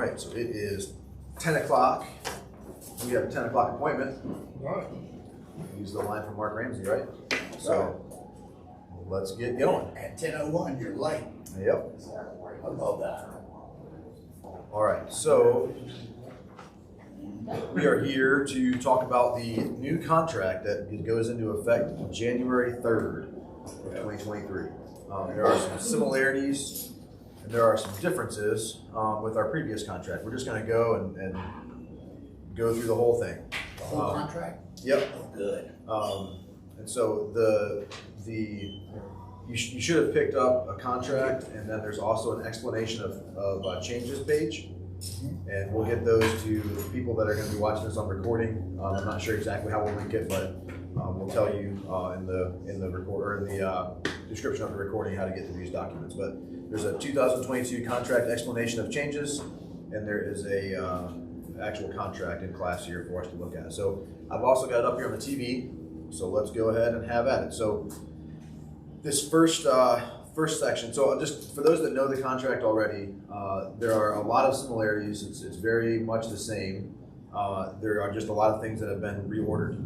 right, so it is 10 o'clock. We have a 10 o'clock appointment. All right. Use the line from Mark Ramsey, right? So let's get going. At 10:01, you're late. Yep. I love that. All right, so we are here to talk about the new contract that goes into effect January 3rd of 2023. There are some similarities and there are some differences with our previous contract. We're just going to go and go through the whole thing. The whole contract? Yep. Oh, good. And so you should have picked up a contract, and then there's also an explanation of changes page. And we'll get those to the people that are going to be watching this on recording. I'm not sure exactly how we'll link it, but we'll tell you in the record or in the description of the recording how to get to these documents. But there's a 2022 contract explanation of changes, and there is a actual contract in class here for us to look at. So I've also got it up here on the TV. So let's go ahead and have at it. So this first section, so just for those that know the contract already, there are a lot of similarities. It's very much the same. There are just a lot of things that have been reordered.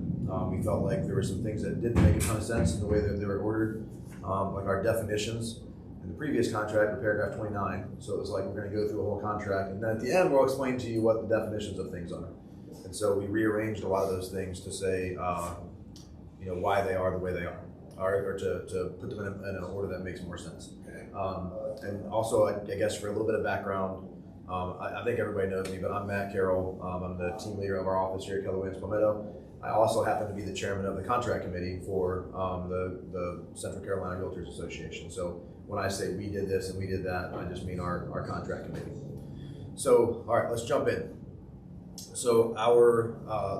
We felt like there were some things that didn't make a ton of sense in the way that they were ordered, like our definitions. In the previous contract, in paragraph 29, so it was like we're going to go through a whole contract, and then at the end we'll explain to you what the definitions of things are. And so we rearranged a lot of those things to say, why they are the way they are. Or to put them in an order that makes more sense. Okay. And also, I guess for a little bit of background, I think everybody knows me, but I'm Matt Carroll. I'm the team leader of our office here at Keller Williams Palmetto. I also happen to be the chairman of the contract committee for the Central Carolina Realtors Association. So when I say we did this and we did that, I just mean our contract committee. So, all right, let's jump in. So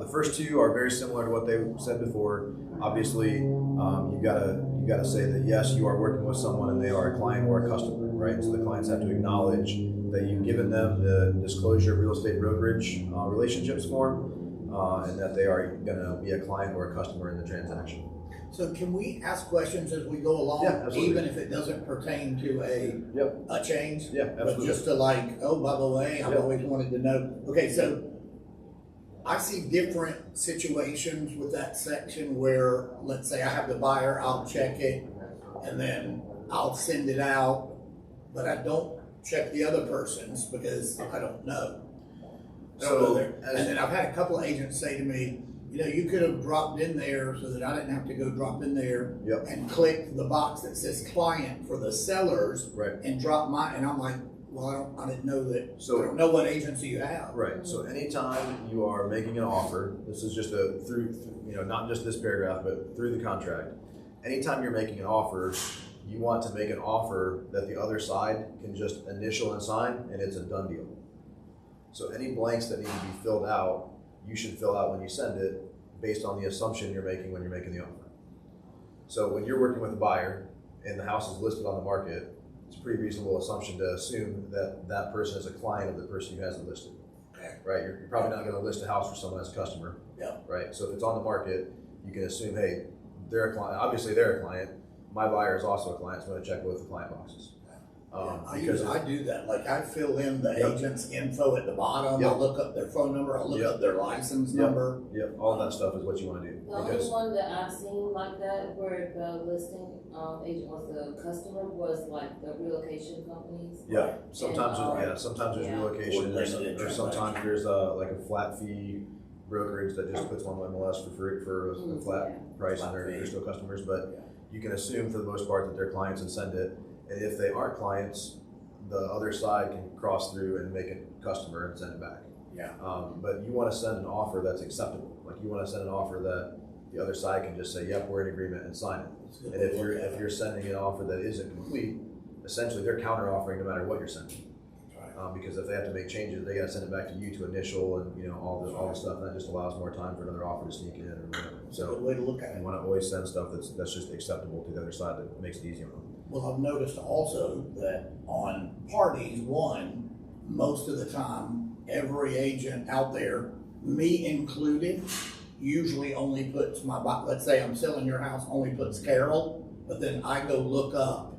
the first two are very similar to what they said before. Obviously, you gotta say that yes, you are working with someone and they are a client or a customer, right? So the clients have to acknowledge that you've given them the disclosure of real estate brokerage relationships form, and that they are gonna be a client or a customer in the transaction. So can we ask questions as we go along, even if it doesn't pertain to a change? Yeah, absolutely. But just to oh, by the way, I've always wanted to know. Okay, so I see different situations with that section where, let's say I have the buyer, I'll check it, and then I'll send it out, but I don't check the other person's because I don't know. And then I've had a couple of agents say to me, you could have dropped in there so that I didn't have to go drop in there and click the box that says client for the sellers and drop mine. And I'm like, well, I didn't know that. So I don't know what agency you have. Right. So anytime you are making an offer, this is just through not just this paragraph, but through the contract. Anytime you're making an offer, you want to make an offer that the other side can just initial and sign, and it's a done deal. So any blanks that need to be filled out, you should fill out when you send it based on the assumption you're making when you're making the offer. So when you're working with a buyer and the house is listed on the market, it's a pretty reasonable assumption to assume that that person is a client of the person who has it listed. Okay. Right? You're probably not going to list a house for someone as a customer. Yeah. Right? So if it's on the market, you can assume, hey, they're a client. Obviously, they're a client. My buyer is also a client, so I'm going to check both the client boxes. I do that. Like I fill in the agent's info at the bottom. I'll look up their phone number. I'll look up their license number. Yep, all that stuff is what you want to do. The only one that I've seen like that where the listing agent was the customer was like the relocation companies. Yeah, sometimes there's relocation, or sometimes there's like a flat fee brokerage that just puts one on MLS for free for a flat price, and they're still customers. But you can assume for the most part that they're clients and send it. And if they aren't clients, the other side can cross through and make it customer and send it back. Yeah. But you want to send an offer that's acceptable. Like you want to send an offer that the other side can just say, "Yep, we're in agreement," and sign it. And if you're sending an offer that isn't complete, essentially they're counter offering no matter what you're sending. Because if they have to make changes, they got to send it back to you to initial and all the stuff. And that just allows more time for another offer to sneak in or whatever. So good way to look at it. You want to always send stuff that's just acceptable to the other side that makes it easier on them. Well, I've noticed also that on parties, most of the time, every agent out there, me included, usually only puts let's say I'm selling your house, only puts Carroll, but then I go look up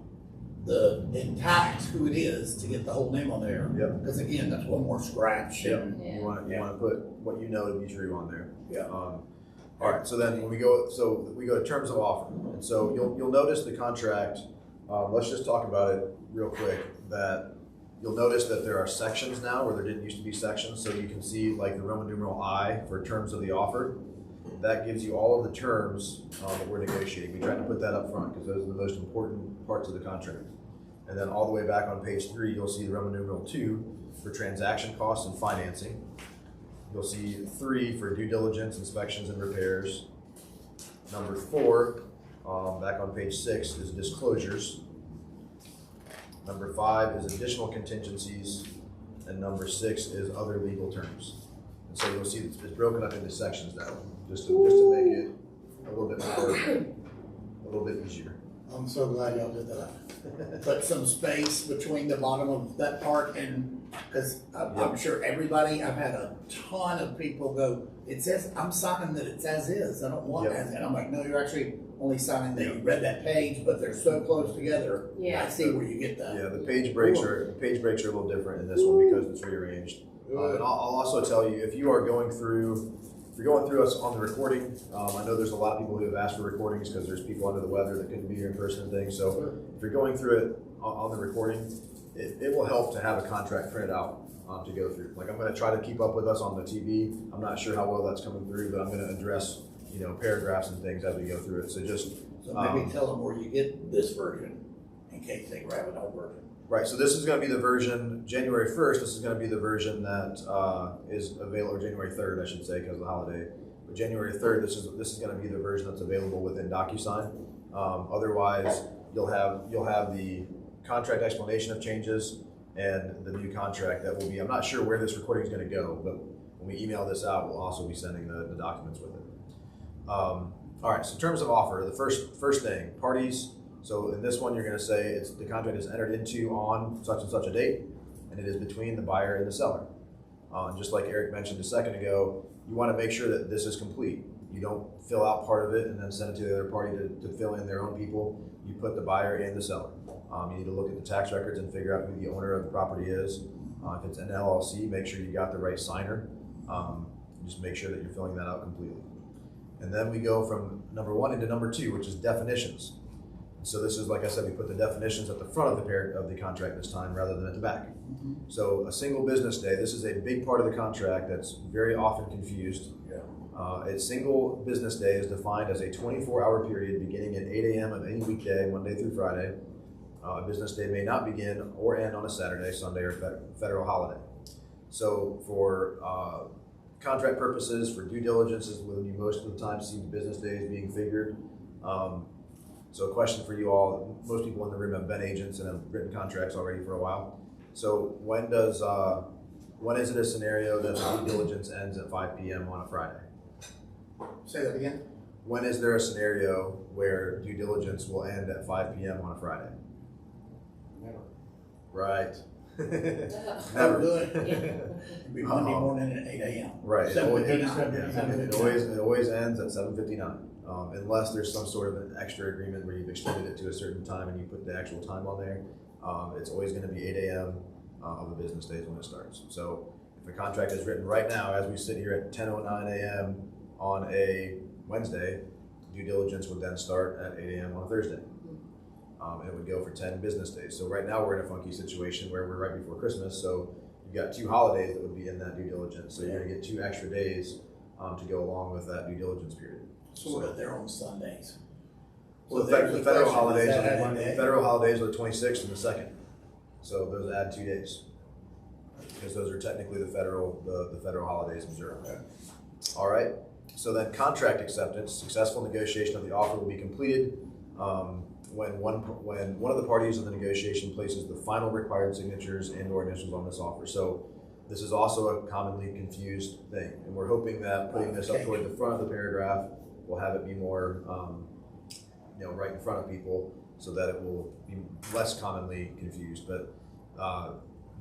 the intact who it is to get the whole name on there. Yep. Because again, that's one more scratch. Yep. And, You wanna put what you know to be true on there. Yeah. All right, so then when we go to terms of offer. And so you'll notice the contract, let's just talk about it real quick, that you'll notice that there are sections now where there didn't used to be sections. So you can see like the Roman numeral I for terms of the offer. That gives you all of the terms that we're negotiating. We tried to put that up front because those are the most important parts of the contract. And then all the way back on page 3, you'll see the Roman numeral 2 for transaction costs and financing. You'll see 3 for due diligence, inspections, and repairs. Number 4, back on page 6, is disclosures. Number 5 is additional contingencies. And number 6 is other legal terms. And so you'll see it's broken up into sections now, just to make it a little bit easier. I'm so glad y'all did that. Put some space between the bottom of that part, and because I'm sure everybody, I've had a ton of people go, it says, I'm signing that it's as is, I don't want as, and I'm like, no, you're actually only signing that you read that page, but they're so close together. Yeah. I see where you get that. Yeah, the page breaks are a little different in this one because it's rearranged. And I'll also tell you, if you're going through us on the recording, I know there's a lot of people who have asked for recordings because there's people under the weather that couldn't be here in person and things. So if you're going through it on the recording, it will help to have a contract printed out to go through. Like I'm going to try to keep up with us on the TV. I'm not sure how well that's coming through, but I'm going to address paragraphs and things as we go through it. So maybe tell them where you get this version in case they grab an old version. Right, so this is going to be the version, January 1st, this is going to be the version that is available, or January 3rd, I should say, because of the holiday. But January 3rd, this is going to be the version that's available within DocuSign. Otherwise, you'll have the contract explanation of changes and the new contract that will be, I'm not sure where this recording is going to go, but when we email this out, we'll also be sending the documents with it. All right, so in terms of offer, the first thing, parties. So in this one, you're going to say the contract is entered into on such and such a date, and it is between the buyer and the seller. Just like Eric mentioned a second ago, you want to make sure that this is complete. You don't fill out part of it and then send it to the other party to fill in their own people. You put the buyer and the seller. You need to look at the tax records and figure out who the owner of the property is. If it's an LLC, make sure you got the right signer. Just make sure that you're filling that out completely. And then we go from number 1 into number 2, which is definitions. So this is, like I said, we put the definitions at the front of the contract this time rather than at the back. Mm-hmm. So a single business day, this is a big part of the contract that's very often confused. Yeah. A single business day is defined as a 24-hour period beginning at 8 a.m. of any weekday, Monday through Friday. A business day may not begin or end on a Saturday, Sunday, or federal holiday. So for contract purposes, for due diligence is when you most of the time see the business days being figured. So a question for you all, most people in the room have been agents and have written contracts already for a while. So when is it a scenario that the due diligence ends at 5 p.m. on a Friday? Say that again? When is there a scenario where due diligence will end at 5 p.m. on a Friday? Never. Right. Never. Good. It'd be Monday morning at 8 a.m. Right. It It always ends at 7:59. Unless there's some sort of an extra agreement where you've extended it to a certain time and you put the actual time on there, it's always going to be 8 a.m. Of the business days when it starts. So if a contract is written right now, as we sit here at 10:09 a.m. on a Wednesday, due diligence would then start at 8 a.m. on a Thursday. And it would go for 10 business days. So right now we're in a funky situation where we're right before Christmas, so you've got 2 holidays that would be in that due diligence. So you're going to get 2 extra days to go along with that due diligence period. Sort of there on Sundays. Well, the federal holidays are the 26th and the 2nd. So those add 2 days. Because those are technically the federal holidays observed. Okay. All right. So then contract acceptance, successful negotiation of the offer will be completed when one of the parties in the negotiation places the final required signatures and/or initials on this offer. So this is also a commonly confused thing, and we're hoping that putting this up toward the front of the paragraph will have it be more, right in front of people, so that it will be less commonly confused. But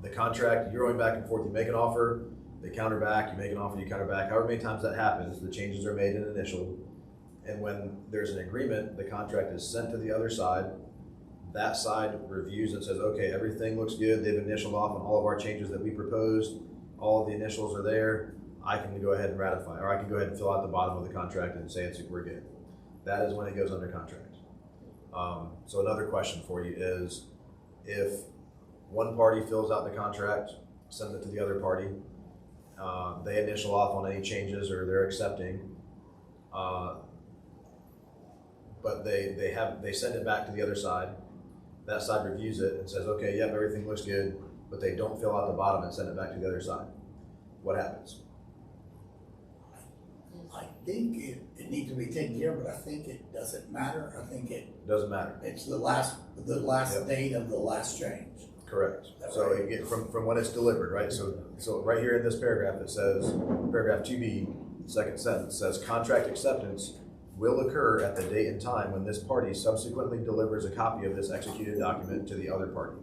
the contract, you're going back and forth. You make an offer, they counter back. You make an offer, you counter back. However many times that happens, the changes are made in initial. And when there's an agreement, the contract is sent to the other side. that side reviews and says, okay, everything looks good. They've initialed off on all of our changes that we proposed. All of the initials are there. I can go ahead and ratify, or I can go ahead and fill out the bottom of the contract and say we're good. That is when it goes under contract. So another question for you is, if one party fills out the contract, sends it to the other party, they initial off on any changes or they're accepting, but they send it back to the other side. That side reviews it and says, okay, yep, everything looks good, but they don't fill out the bottom and send it back to the other side. What happens? I think it needs to be taken care of, but I think it doesn't matter. I think it Doesn't matter. it's the last Yep. date of the last change. Correct. That's So right. you get from when it's delivered, right? So right here in this paragraph, it says, paragraph 2B, second sentence says, contract acceptance will occur at the date and time when this party subsequently delivers a copy of this executed document to the other party.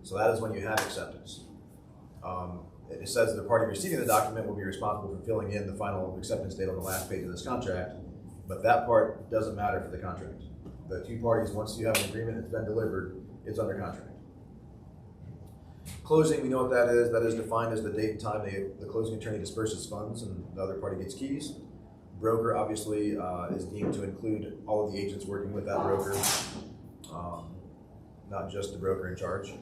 So that is when you have acceptance. It says the party receiving the document will be responsible for filling in the final acceptance date on the last page of this contract, but that part doesn't matter for the contract. The two parties, once you have an agreement that's been delivered, it's under contract. Closing, we know what that is. That is defined as the date and time the closing attorney disperses funds and the other party gets keys. Broker obviously is deemed to include all of the agents working with that broker, not just the broker in charge.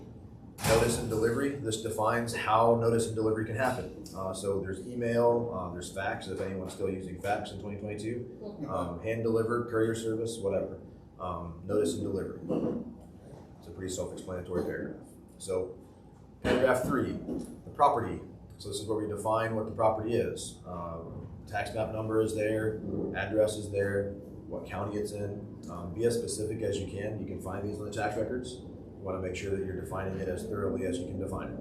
Notice and delivery, this defines how notice and delivery can happen. So there's email, there's fax, if anyone's still using fax in 2022, hand delivered, courier service, whatever. Notice and delivery. It's a pretty self-explanatory paragraph. So paragraph 3, the property. So this is where we define what the property is. Tax map number is there, address is there, what county it's in. Be as specific as you can. You can find these on the tax records. You want to make sure that you're defining it as thoroughly as you can define it.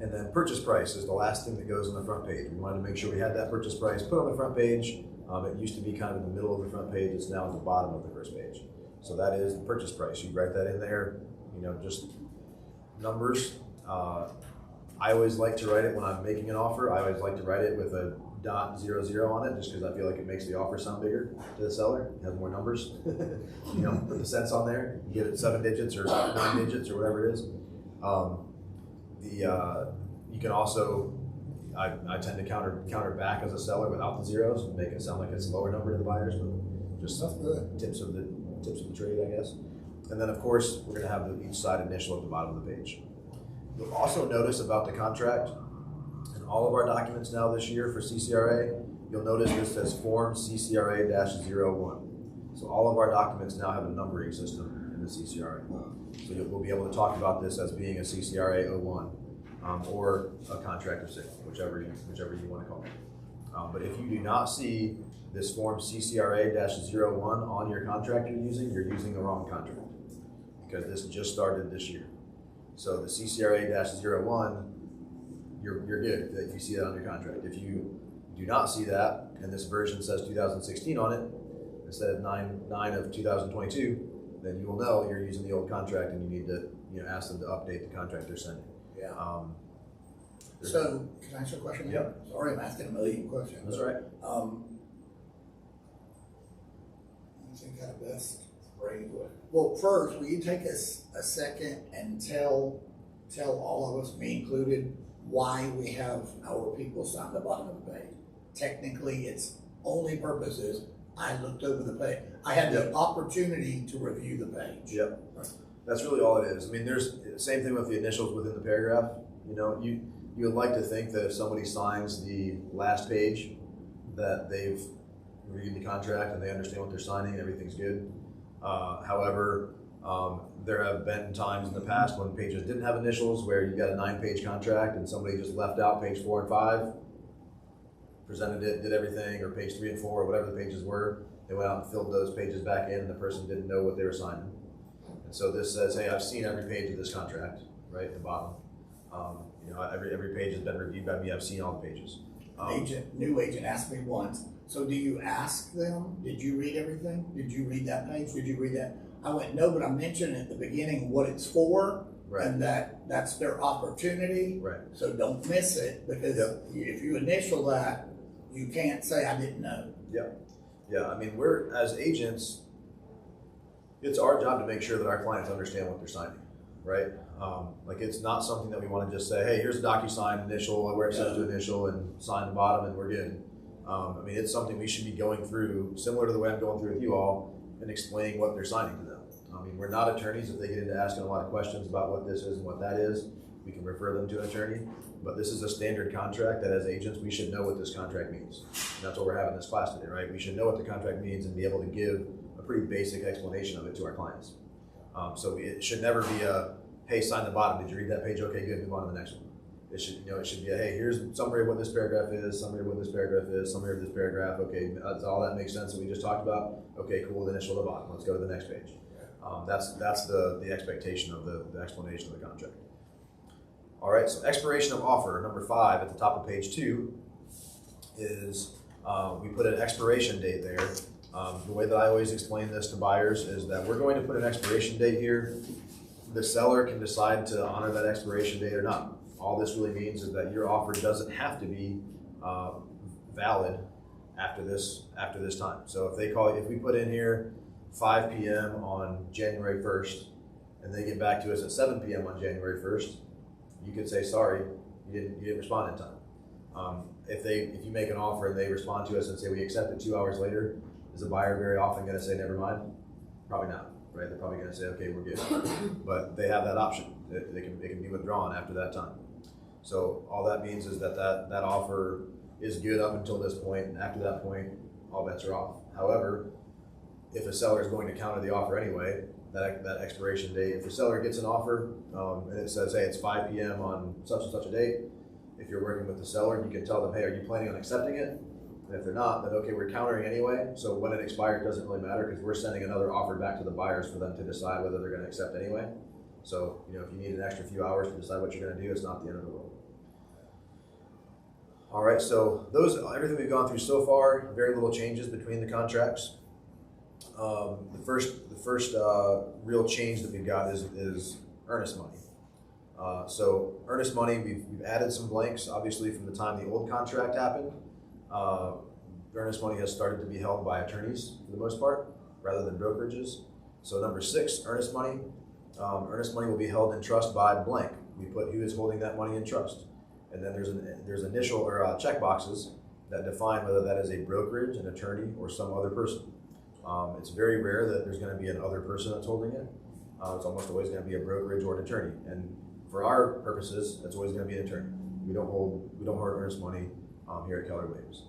And then purchase price is the last thing that goes on the front page. We wanted to make sure we had that purchase price put on the front page. It used to be kind of in the middle of the front page. It's now at the bottom of the first page. So that is the purchase price. You write that in there, just numbers. I always like to write it when I'm making an offer. I always like to write it with a .00 on it, just because I feel like it makes the offer sound bigger to the seller. It has more numbers. Put the cents on there. You get it 7 digits or 9 digits or whatever it is. You can also, I tend to counter back as a seller without the zeros and make it sound like it's a lower number to the buyers, but just That's good. tips of the trade, I guess. And then of course we're going to have each side initial at the bottom of the page. You'll also notice about the contract in all of our documents now this year for CCRA, you'll notice this says Form CCRA-01. So all of our documents now have a numbering system in the CCRA. So we'll be able to talk about this as being a CCRA 01 or a contract of sale, whichever you want to call it. But if you do not see this Form CCRA-01 on your contract you're using the wrong contract, because this just started this year. So the CCRA-01, you're good if you see that on your contract. If you do not see that, and this version says 2016 on it, instead of 9 of 2022, then you will know you're using the old contract and you need to ask them to update the contract they're sending. Yeah. So, can I ask you a question? Yep. Sorry, I'm asking a million questions. That's right. I think how to best phrase it. Well, first, will you take us a second and tell all of us, me included, why we have our people sign the bottom of the page? Technically, its only purpose is I looked over the page. I had the opportunity to review the page. Yep. That's really all it is. I mean, there's the same thing with the initials within the paragraph. You would like to think that if somebody signs the last page, that they've reviewed the contract and they understand what they're signing and everything's good. However, there have been times in the past when pages didn't have initials, where you got a 9-page contract and somebody just left out page 4 and 5, presented it, did everything, or page 3 and 4, or whatever the pages were. They went out and filled those pages back in, and the person didn't know what they were signing. And so this says, hey, I've seen every page of this contract, right at the bottom. Every page has been reviewed by me. I've seen all the pages. New agent asked me once, so do you ask them, did you read everything? Did you read that page? Did you read that? I went, no, but I mentioned at the beginning what it's for, Right. and that's their opportunity. Right. So don't miss it, because if you initial that, you can't say I didn't know. Yeah. I mean, we're, as agents, It's our job to make sure that our clients understand what they're signing, right? Like it's not something that we want to just say, hey, here's a DocuSign initial, where it says to initial and sign the bottom and we're good. I mean, it's something we should be going through, similar to the way I'm going through with you all, and explaining what they're signing to them. I mean, we're not attorneys. If they get into asking a lot of questions about what this is and what that is, we can refer them to an attorney. But this is a standard contract that as agents, we should know what this contract means. And that's what we're having this class today, right? We should know what the contract means and be able to give a pretty basic explanation of it to our clients. So it should never be a, hey, sign the bottom. Did you read that page? Okay, good, move on to the next one. It should be a, hey, here's a summary of what this paragraph is, summary of what this paragraph is, summary of this paragraph. Okay, does all that make sense that we just talked about? Okay, cool, initial to the bottom. Let's go to the next page. That's the expectation of the explanation of the contract. All right, so expiration of offer, number 5 at the top of page 2 is we put an expiration date there. The way that I always explain this to buyers is that we're going to put an expiration date here. The seller can decide to honor that expiration date or not. All this really means is that your offer doesn't have to be valid after this time. So if we put in here 5 p.m. on January 1st, and they get back to us at 7 p.m. on January 1st, you could say, sorry, you didn't respond in time. If you make an offer and they respond to us and say we accept it 2 hours later, is the buyer very often going to say never mind? Probably not, right? They're probably going to say, okay, we're good. But they have that option. It can be withdrawn after that time. So all that means is that offer is good up until this point, and after that point, all bets are off. However, if a seller is going to counter the offer anyway, that expiration date, if the seller gets an offer and it says, hey, it's 5 p.m. on such and such a date, if you're working with the seller, you can tell them, hey, are you planning on accepting it? And if they're not, then okay, we're countering anyway. So when it expires, it doesn't really matter because we're sending another offer back to the buyers for them to decide whether they're going to accept anyway. So, if you need an extra few hours to decide what you're going to do, it's not the end of the world. All right, so everything we've gone through so far, very little changes between the contracts. The first real change that we've got is earnest money. So earnest money, we've added some blanks, obviously, from the time the old contract happened. Earnest money has started to be held by attorneys for the most part, rather than brokerages. So number 6, earnest money. Earnest money will be held in trust by blank. We put who is holding that money in trust. And then there's initial or check boxes that define whether that is a brokerage, an attorney, or some other person. It's very rare that there's going to be another person that's holding it. It's almost always going to be a brokerage or an attorney. And for our purposes, it's always going to be an attorney. We don't hold earnest money here at Keller Williams.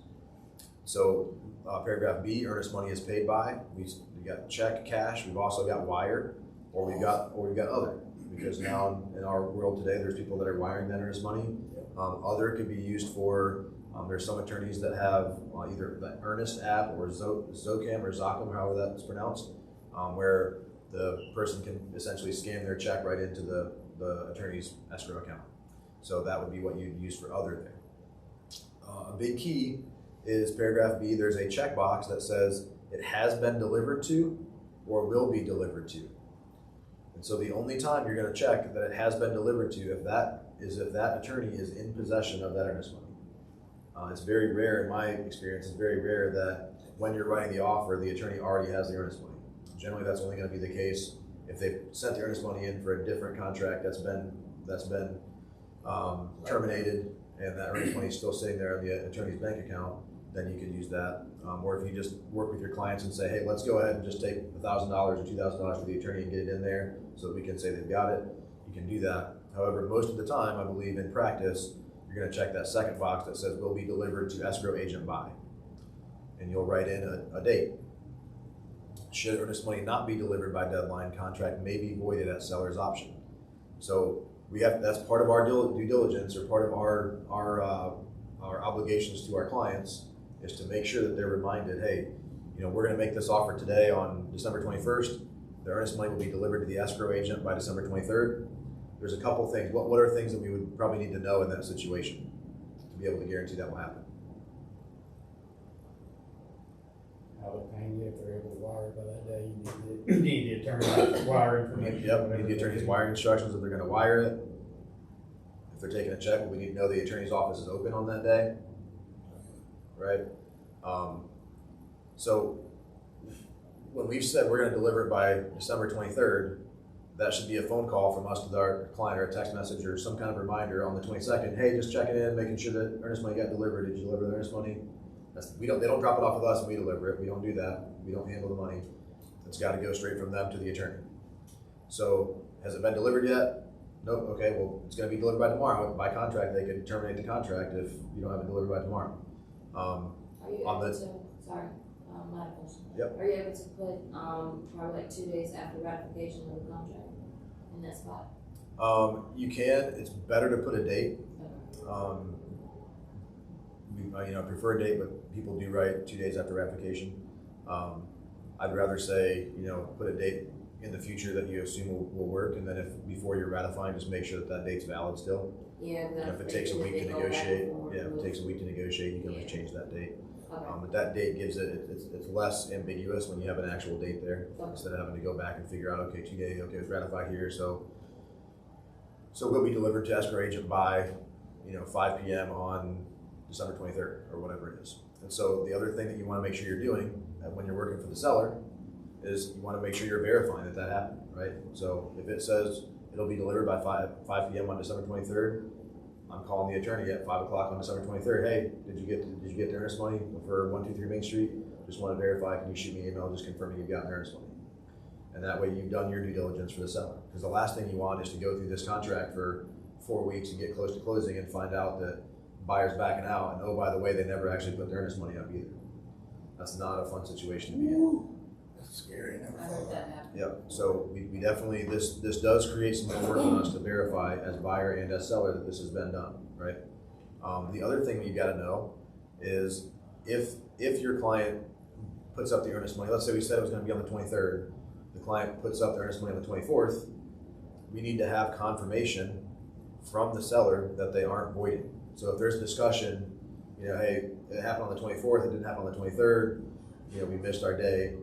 So paragraph B, earnest money is paid by. We got check, cash. We've also got wire, or we've got other. Because now in our world today, there's people that are wiring that earnest money. Other could be used for. There's some attorneys that have either the Earnest app or Zocam or Zocam, however that's pronounced, where the person can essentially scan their check right into the attorney's escrow account. So that would be what you'd use for other there. A big key is paragraph B. There's a checkbox that says it has been delivered to or will be delivered to. And so the only time you're going to check that it has been delivered to if that attorney is in possession of that earnest money. It's very rare, in my experience, it's very rare that when you're writing the offer, the attorney already has the earnest money. Generally, that's only going to be the case if they've sent the earnest money in for a different contract that's been terminated, and that earnest money is still sitting there in the attorney's bank account. Then you could use that. Or if you just work with your clients and say, hey, let's go ahead and just take $1,000 or $2,000 for the attorney and get it in there so that we can say they've got it, you can do that. However, most of the time, I believe in practice, you're going to check that second box that says will be delivered to escrow agent by. And you'll write in a date. Should earnest money not be delivered by deadline, contract may be voided at seller's option. So that's part of our due diligence, or part of our obligations to our clients, is to make sure that they're reminded, hey, we're going to make this offer today on December 21st. The earnest money will be delivered to the escrow agent by December 23rd. There's a couple things. What are things that we would probably need to know in that situation to be able to guarantee that will happen? I would think if they're able to wire it by that day, you need the attorney's wire information. Yep, we need the attorney's wiring instructions if they're going to wire it. If they're taking a check, we need to know the attorney's office is open on that day, right? So when we've said we're gonna deliver it by December 23rd, that should be a phone call from us to our client, or a text message, or some kind of reminder on the 22nd. Hey, just checking in, making sure that earnest money got delivered. Did you deliver the earnest money? They don't drop it off with us and we deliver it. We don't do that. We don't handle the money. It's got to go straight from them to the attorney. So has it been delivered yet? Nope. Okay, well, it's going to be delivered by tomorrow. By contract, they can terminate the contract if you don't have it delivered by tomorrow. Are you on able the- to, sorry, my question. Yep. Are you able to put, probably like 2 days after ratification of the contract in that spot? You can. It's better to put a date. Okay. We prefer a date, but people do write 2 days after ratification. I'd rather say, put a date in the future that you assume will work, and then if before you're ratifying, just make sure that that date's valid still. Yeah. And if it takes a week to negotiate, if it takes a week to negotiate, you can always change that date. Okay. But that date gives it's less ambiguous when you have an actual date there, Okay. instead of having to go back and figure out, okay, 2 days, okay, it's ratified here, so we'll be delivered to escrow agent by 5 p.m. on December 23rd or whatever it is. And so the other thing that you want to make sure you're doing when you're working for the seller is you want to make sure you're verifying that happened, right? So if it says it'll be delivered by 5 p.m. on December 23rd, I'm calling the attorney at 5 o'clock on December 23rd. Hey, did you get the earnest money for 123 Main Street? Just want to verify. Can you shoot me an email just confirming you've gotten the earnest money? And that way you've done your due diligence for the seller. Because the last thing you want is to go through this contract for 4 weeks and get close to closing and find out that buyer's backing out, and oh, by the way, they never actually put their earnest money up either. That's not a fun situation to be in. That's scary. Never I thought heard of that happen. Yep. So we definitely, this does create some more work on us to verify as buyer and as seller that this has been done, right? The other thing that you got to know is if your client puts up the earnest money, let's say we said it was going to be on the 23rd, the client puts up the earnest money on the 24th, we need to have confirmation from the seller that they aren't voiding. So if there's a discussion, hey, it happened on the 24th, it didn't happen on the 23rd, we missed our day,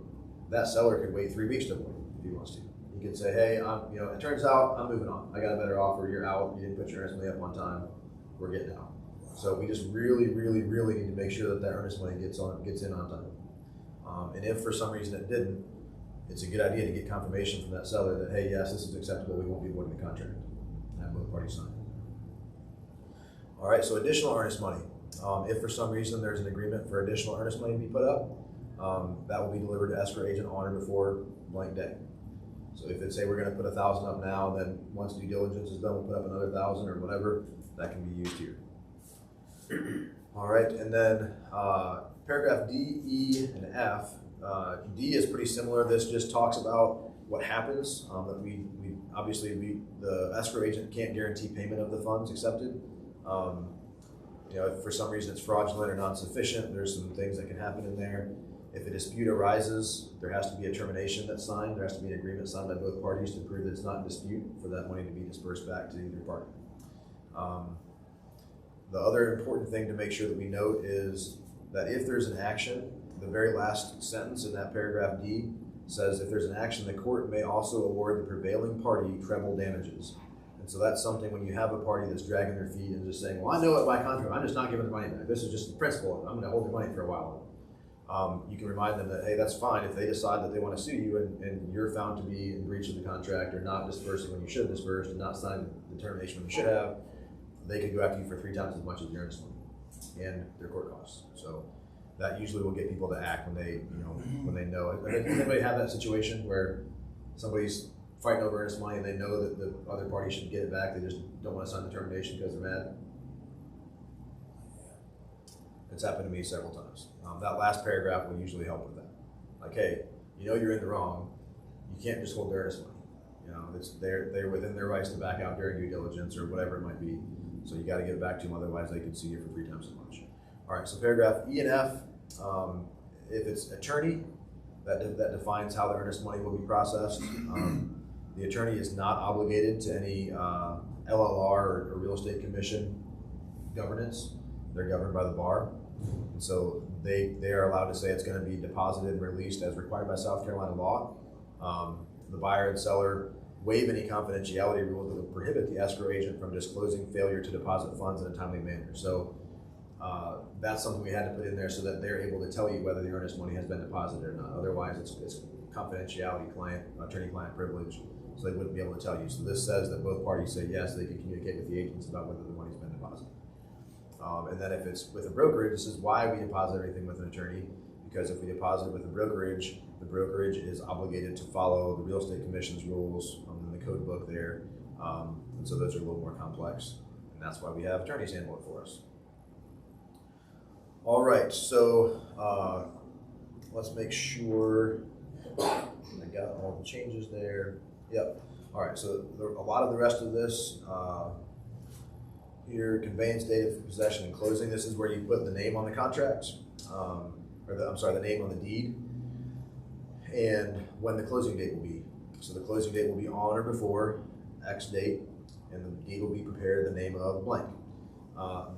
that seller could wait 3 weeks to void if he wants to. He could say, hey, it turns out I'm moving on. I got a better offer, you're out, you didn't put your earnest money up on time, we're getting out. So we just really, really, really need to make sure that earnest money gets in on time. And if for some reason it didn't, it's a good idea to get confirmation from that seller that, hey, yes, this is acceptable, we won't be voiding the contract. Have both parties sign. All right, so additional earnest money. If for some reason there's an agreement for additional earnest money to be put up, that will be delivered to escrow agent on or before blank day. So if it's, say we're gonna put 1,000 up now, then once due diligence is done, we'll put up another 1,000 or whatever, that can be used here. All right, and then paragraph D, E, and F. D is pretty similar. This just talks about what happens. That we obviously the escrow agent can't guarantee payment of the funds accepted. If for some reason it's fraudulent or not sufficient, there's some things that can happen in there. If a dispute arises, there has to be a termination that's signed. There has to be an agreement signed by both parties to prove that it's not in dispute for that money to be dispersed back to either party. The other important thing to make sure that we note is that if there's an action, the very last sentence in that paragraph D says if there's an action, the court may also award the prevailing party treble damages. And so that's something when you have a party that's dragging their feet and just saying, well, I know it by contract, I'm just not giving the money back. This is just the principle. I'm going to hold the money for a while. You can remind them that, hey, that's fine if they decide that they want to sue you and you're found to be in breach of the contract or not dispersing when you should have dispersed and not signing the termination when you should have, they could go after you for 3 times as much as your earnest money and their court costs. So that usually will get people to act when they, when they know it. Does anybody have that situation where somebody's fighting over earnest money and they know that the other party should get it back, they just don't want to sign the termination because they're mad? It's happened to me several times. That last paragraph will usually help with that. Like, hey, you're in the wrong. You can't just hold their earnest money. They're within their rights to back out during due diligence or whatever it might be. So you got to give it back to them, otherwise they can sue you for 3 times as much. All right, so paragraph E and F, if it's attorney, that defines how the earnest money will be processed. The attorney is not obligated to any LLR or real estate commission governance. They're governed by the bar. And so they are allowed to say it's going to be deposited and released as required by South Carolina law. The buyer and seller waive any confidentiality rules that would prohibit the escrow agent from disclosing failure to deposit funds in a timely manner. So that's something we had to put in there so that they're able to tell you whether the earnest money has been deposited or not. Otherwise, it's confidentiality, attorney-client privilege, so they wouldn't be able to tell you. So this says that both parties say yes, they can communicate with the agents about whether the money's been deposited. And then if it's with a brokerage, this is why we deposit everything with an attorney, because if we deposit it with a brokerage, the brokerage is obligated to follow the real estate commission's rules in the code book there. And so those are a little more complex. And that's why we have attorneys handle it for us. All right, so let's make sure I got all the changes there. Yep. All right, so a lot of the rest of this here, conveyance, date of possession, and closing. This is where you put the name on the contract, the name on the deed, and when the closing date will be. So the closing date will be on or before X date, and the deed will be prepared in the name of blank.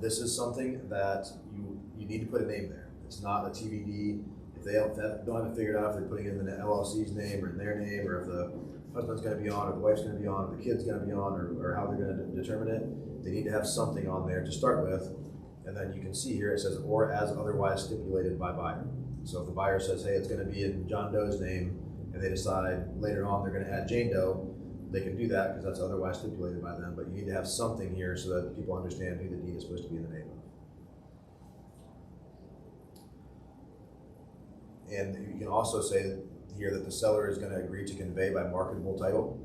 This is something that you need to put a name there. It's not a TBD. If they don't have it figured out if they're putting it in the LLC's name or in their name, or if the husband's going to be on, or the wife's going to be on, or the kid's going to be on, or how they're going to determine it, they need to have something on there to start with. And then you can see here it says, or as otherwise stipulated by buyer. So if the buyer says, hey, it's going to be in John Doe's name, and they decide later on they're going to add Jane Doe, they can do that because that's otherwise stipulated by them. But you need to have something here so that people understand who the deed is supposed to be in the name of. And you can also say here that the seller is going to agree to convey by marketable title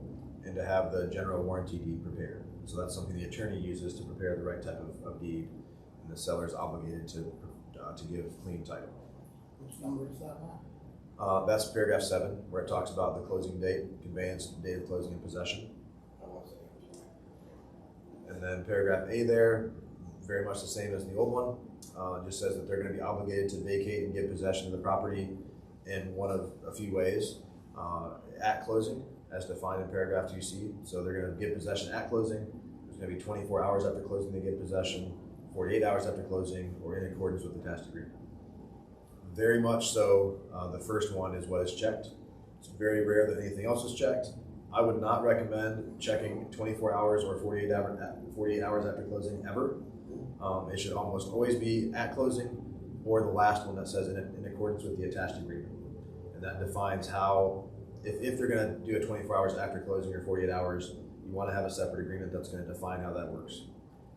and to have the general warranty deed prepared. So that's something the attorney uses to prepare the right type of deed, and the seller is obligated to give clean title. Which number is that now? That's paragraph 7, where it talks about the closing date, conveyance, date of closing, and possession. And then paragraph A there, very much the same as the old one. Just says that they're going to be obligated to vacate and give possession of the property in one of a few ways. At closing, as defined in paragraph 2C. So they're going to give possession at closing. There's going to be 24 hours after closing they give possession, 48 hours after closing, or in accordance with the attached agreement. Very much so, the first one is what is checked. It's very rare that anything else is checked. I would not recommend checking 24 hours or 48 hours after closing ever. It should almost always be at closing, or the last one that says in accordance with the attached agreement. And that defines how, if they're going to do it 24 hours after closing or 48 hours, you want to have a separate agreement that's going to define how that works.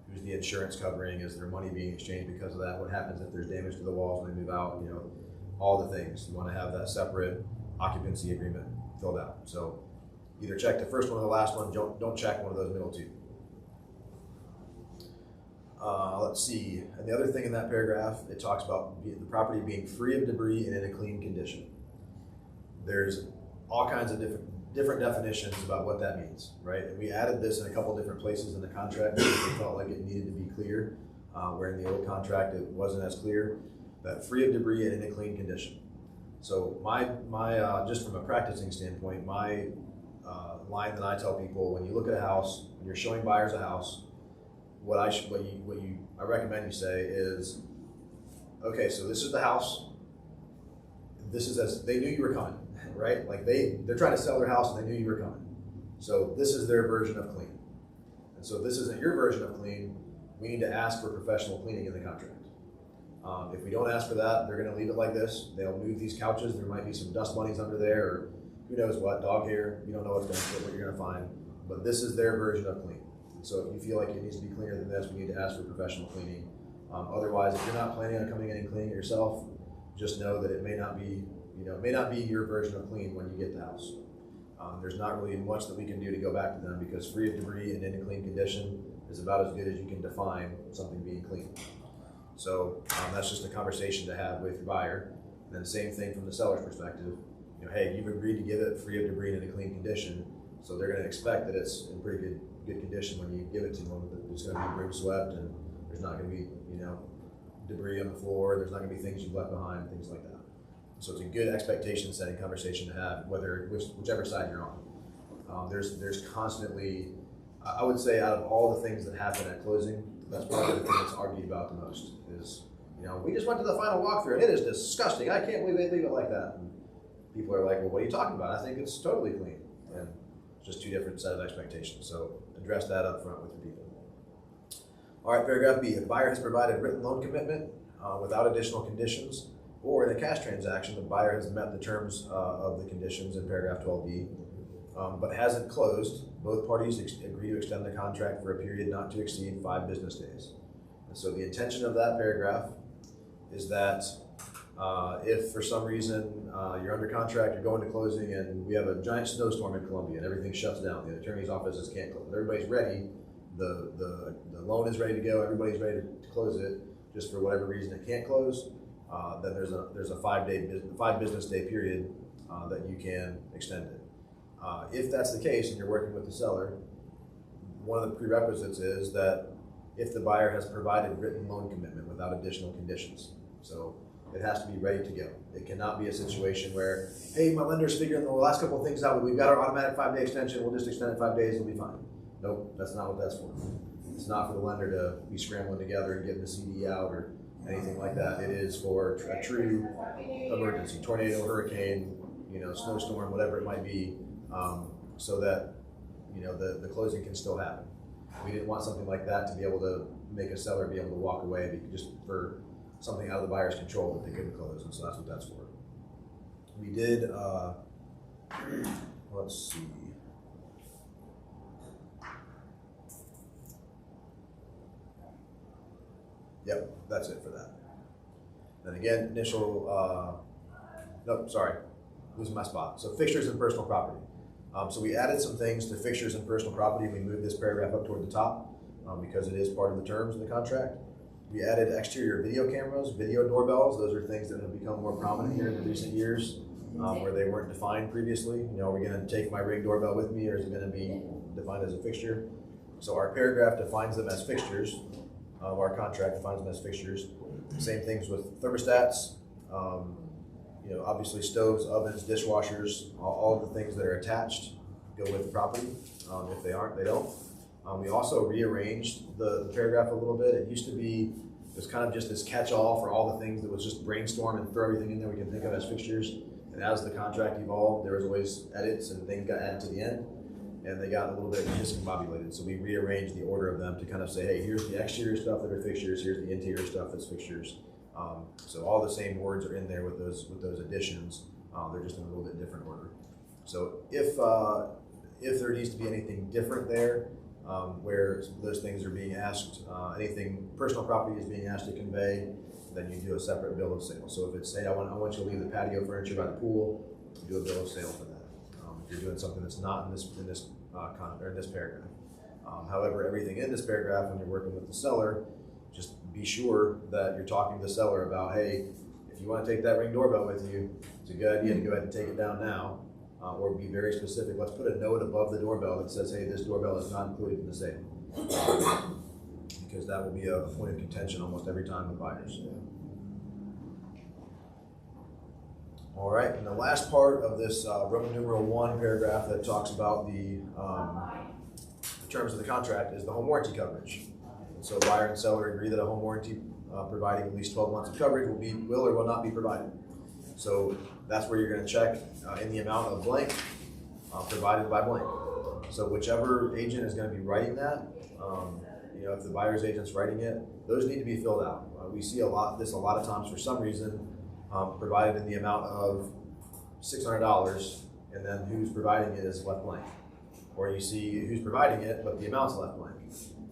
Who's the insurance covering? Is there money being exchanged because of that? What happens if there's damage to the walls when they move out? You know, all the things. You want to have that separate occupancy agreement filled out. So either check the first one or the last one. Don't check one of those middle two. Let's see. And the other thing in that paragraph, it talks about the property being free of debris and in a clean condition. There's all kinds of different definitions about what that means, right? And we added this in a couple different places in the contract because we felt like it needed to be clear, where in the old contract it wasn't as clear. That free of debris and in a clean condition. So my just from a practicing standpoint, my line that I tell people when you look at a house, when you're showing buyers a house, what I recommend you say is, okay, so this is the house. This is as they knew you were coming, right? Like they're trying to sell their house and they knew you were coming. So this is their version of clean. And so if this isn't your version of clean, we need to ask for professional cleaning in the contract. If we don't ask for that, they're going to leave it like this. They'll move these couches. There might be some dust bunnies under there, or who knows what, dog hair. You don't know what you're going to find. But this is their version of clean. So if you feel like it needs to be cleaner than this, we need to ask for professional cleaning. Otherwise, if you're not planning on coming in and cleaning it yourself, just know that it may not be your version of clean when you get the house. There's not really much that we can do to go back to them because free of debris and in a clean condition is about as good as you can define something being clean. So that's just a conversation to have with your buyer. And then same thing from the seller's perspective. You know, hey, you've agreed to give it free of debris and in a clean condition, so they're going to expect that it's in pretty good condition when you give it to them. That it's going to be broom swept and there's not going to be debris on the floor. There's not going to be things you've left behind, things like that. So it's a good expectation setting conversation to have, whichever side you're on. There's constantly, I would say, out of all the things that happen at closing, that's probably the thing that's argued about the most. Is we just went to the final walkthrough and it is disgusting. I can't believe they leave it like that. And people are like, well, what are you talking about? I think it's totally clean. And it's just two different set of expectations. So address that up front with your people. All right, paragraph B. If the buyer has provided written loan commitment without additional conditions, Or in a cash transaction, the buyer has met the terms of the conditions in paragraph 12B, but hasn't closed. Both parties agree to extend the contract for a period not to exceed 5 business days. And so the intention of that paragraph is that if for some reason you're under contract, you're going to closing, and we have a giant snowstorm in Columbia and everything shuts down, the attorney's offices can't close. Everybody's ready, the loan is ready to go, everybody's ready to close it, just for whatever reason it can't close, then there's a 5 business day period that you can extend it. If that's the case and you're working with the seller, one of the prerequisites is that if the buyer has provided written loan commitment without additional conditions. So it has to be ready to go. It cannot be a situation where, hey, my lender's figuring the last couple of things out, we've got our automatic 5-day extension, we'll just extend it 5 days, it'll be fine. Nope, that's not what that's for. It's not for the lender to be scrambling together and getting the CD out or anything like that. It is for a true emergency, tornado, hurricane, snowstorm, whatever it might be, so that the closing can still happen. We didn't want something like that to be able to make a seller be able to walk away just for something out of the buyer's control that they couldn't close, and so that's what that's for. We did, let's see. Yep, that's it for that. Then again, losing my spot. So fixtures and personal property. So we added some things to fixtures and personal property. We moved this paragraph up toward the top because it is part of the terms of the contract. We added exterior video cameras, video doorbells. Those are things that have become more prominent here in the recent years where they weren't defined previously. Are we going to take my Ring doorbell with me, or is it going to be defined as a fixture? So our paragraph defines them as fixtures. Our contract defines them as fixtures. Same things with thermostats, obviously stoves, ovens, dishwashers, all of the things that are attached go with the property. If they aren't, they don't. We also rearranged the paragraph a little bit. It used to be, it was kind of just this catch-all for all the things that was just brainstorm and throw everything in there we can think of as fixtures. And as the contract evolved, there was always edits and things got added to the end, and they got a little bit discombobulated. So we rearranged the order of them to kind of say, hey, here's the exterior stuff that are fixtures, here's the interior stuff that's fixtures. So all the same words are in there with those additions. They're just in a little bit different order. So if there needs to be anything different there, where those things are being asked, anything personal property is being asked to convey, then you do a separate bill of sale. So if it's, say, I want you to leave the patio furniture by the pool, you do a bill of sale for that. If you're doing something that's not in this paragraph. However, everything in this paragraph, when you're working with the seller, just be sure that you're talking to the seller about, hey, if you want to take that Ring doorbell with you, it's a good idea to go ahead and take it down now, or be very specific. Let's put a note above the doorbell that says, hey, this doorbell is not included in the sale. Because that will be a point of contention almost every time with buyers. All right, and the last part of this Roman numeral 1 paragraph that talks about the terms of the contract is the home warranty coverage. So buyer and seller agree that a home warranty providing at least 12 months of coverage will or will not be provided. So that's where you're going to check in the amount of blank provided by blank. So whichever agent is going to be writing that, if the buyer's agent's writing it, those need to be filled out. We see a lot of times for some reason provided in the amount of $600, and then who's providing it is left blank. Or you see who's providing it, but the amount's left blank.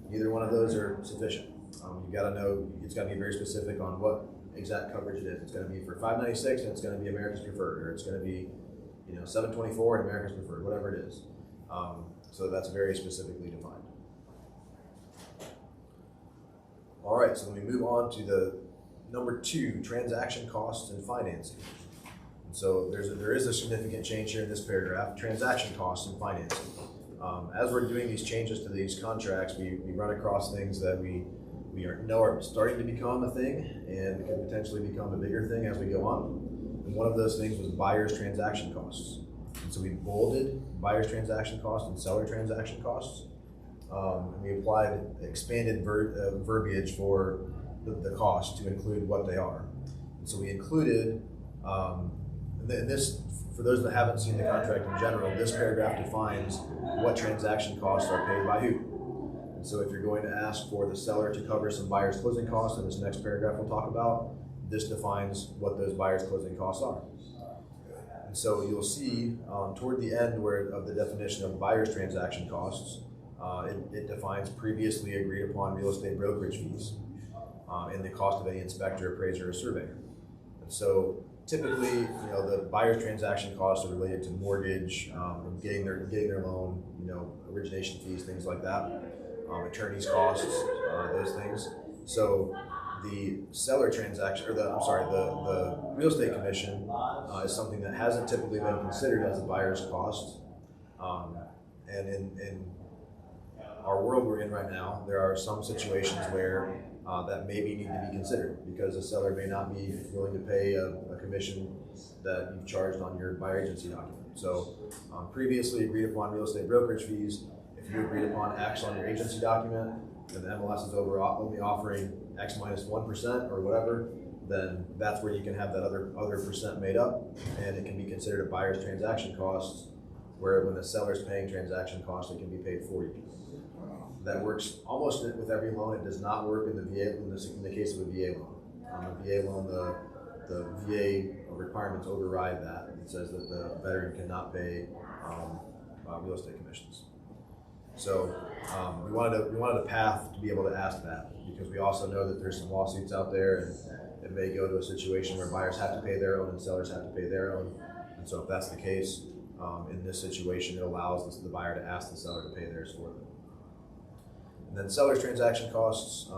Neither one of those are sufficient. You've got to know, it's got to be very specific on what exact coverage it is. It's going to be for $596 and it's going to be America's Preferred, or it's going to be $724 and America's Preferred, whatever it is. So that's very specifically defined. All right, so then we move on to the number 2, transaction costs and financing. And so there is a significant change here in this paragraph, transaction costs and financing. As we're doing these changes to these contracts, we run across things that we know are starting to become a thing and could potentially become a bigger thing as we go on. And one of those things was buyer's transaction costs. And so we bolded buyer's transaction costs and seller transaction costs. And we applied expanded verbiage for the cost to include what they are. And so we included, and this, for those that haven't seen the contract in general, this paragraph defines what transaction costs are paid by who. And so if you're going to ask for the seller to cover some buyer's closing costs, in this next paragraph we'll talk about, this defines what those buyer's closing costs are. And so you'll see toward the end of the definition of buyer's transaction costs, it defines previously agreed upon real estate brokerage fees and the cost of any inspector, appraiser, or surveyor. And so typically, the buyer's transaction costs are related to mortgage, getting their loan, origination fees, things like that, attorney's costs, those things. So the seller transaction, or the real estate commission is something that hasn't typically been considered as a buyer's cost. And in our world we're in right now, there are some situations where that maybe need to be considered because the seller may not be willing to pay a commission that you've charged on your buyer agency document. So previously agreed upon real estate brokerage fees, if you agreed upon X on your agency document and the MLS is only offering X minus 1% or whatever, then that's where you can have that other percent made up, and it can be considered a buyer's transaction costs, where when the seller's paying transaction costs, it can be paid for you. That works almost with every loan. It does not work in the VA in the case of a VA loan. A VA loan, the VA requirements override that. It says that the veteran cannot pay real estate commissions. So we wanted a path to be able to ask that, because we also know that there's some lawsuits out there, and it may go to a situation where buyers have to pay their own and sellers have to pay their own. And so if that's the case, in this situation, it allows the buyer to ask the seller to pay theirs for them. And then seller's transaction costs,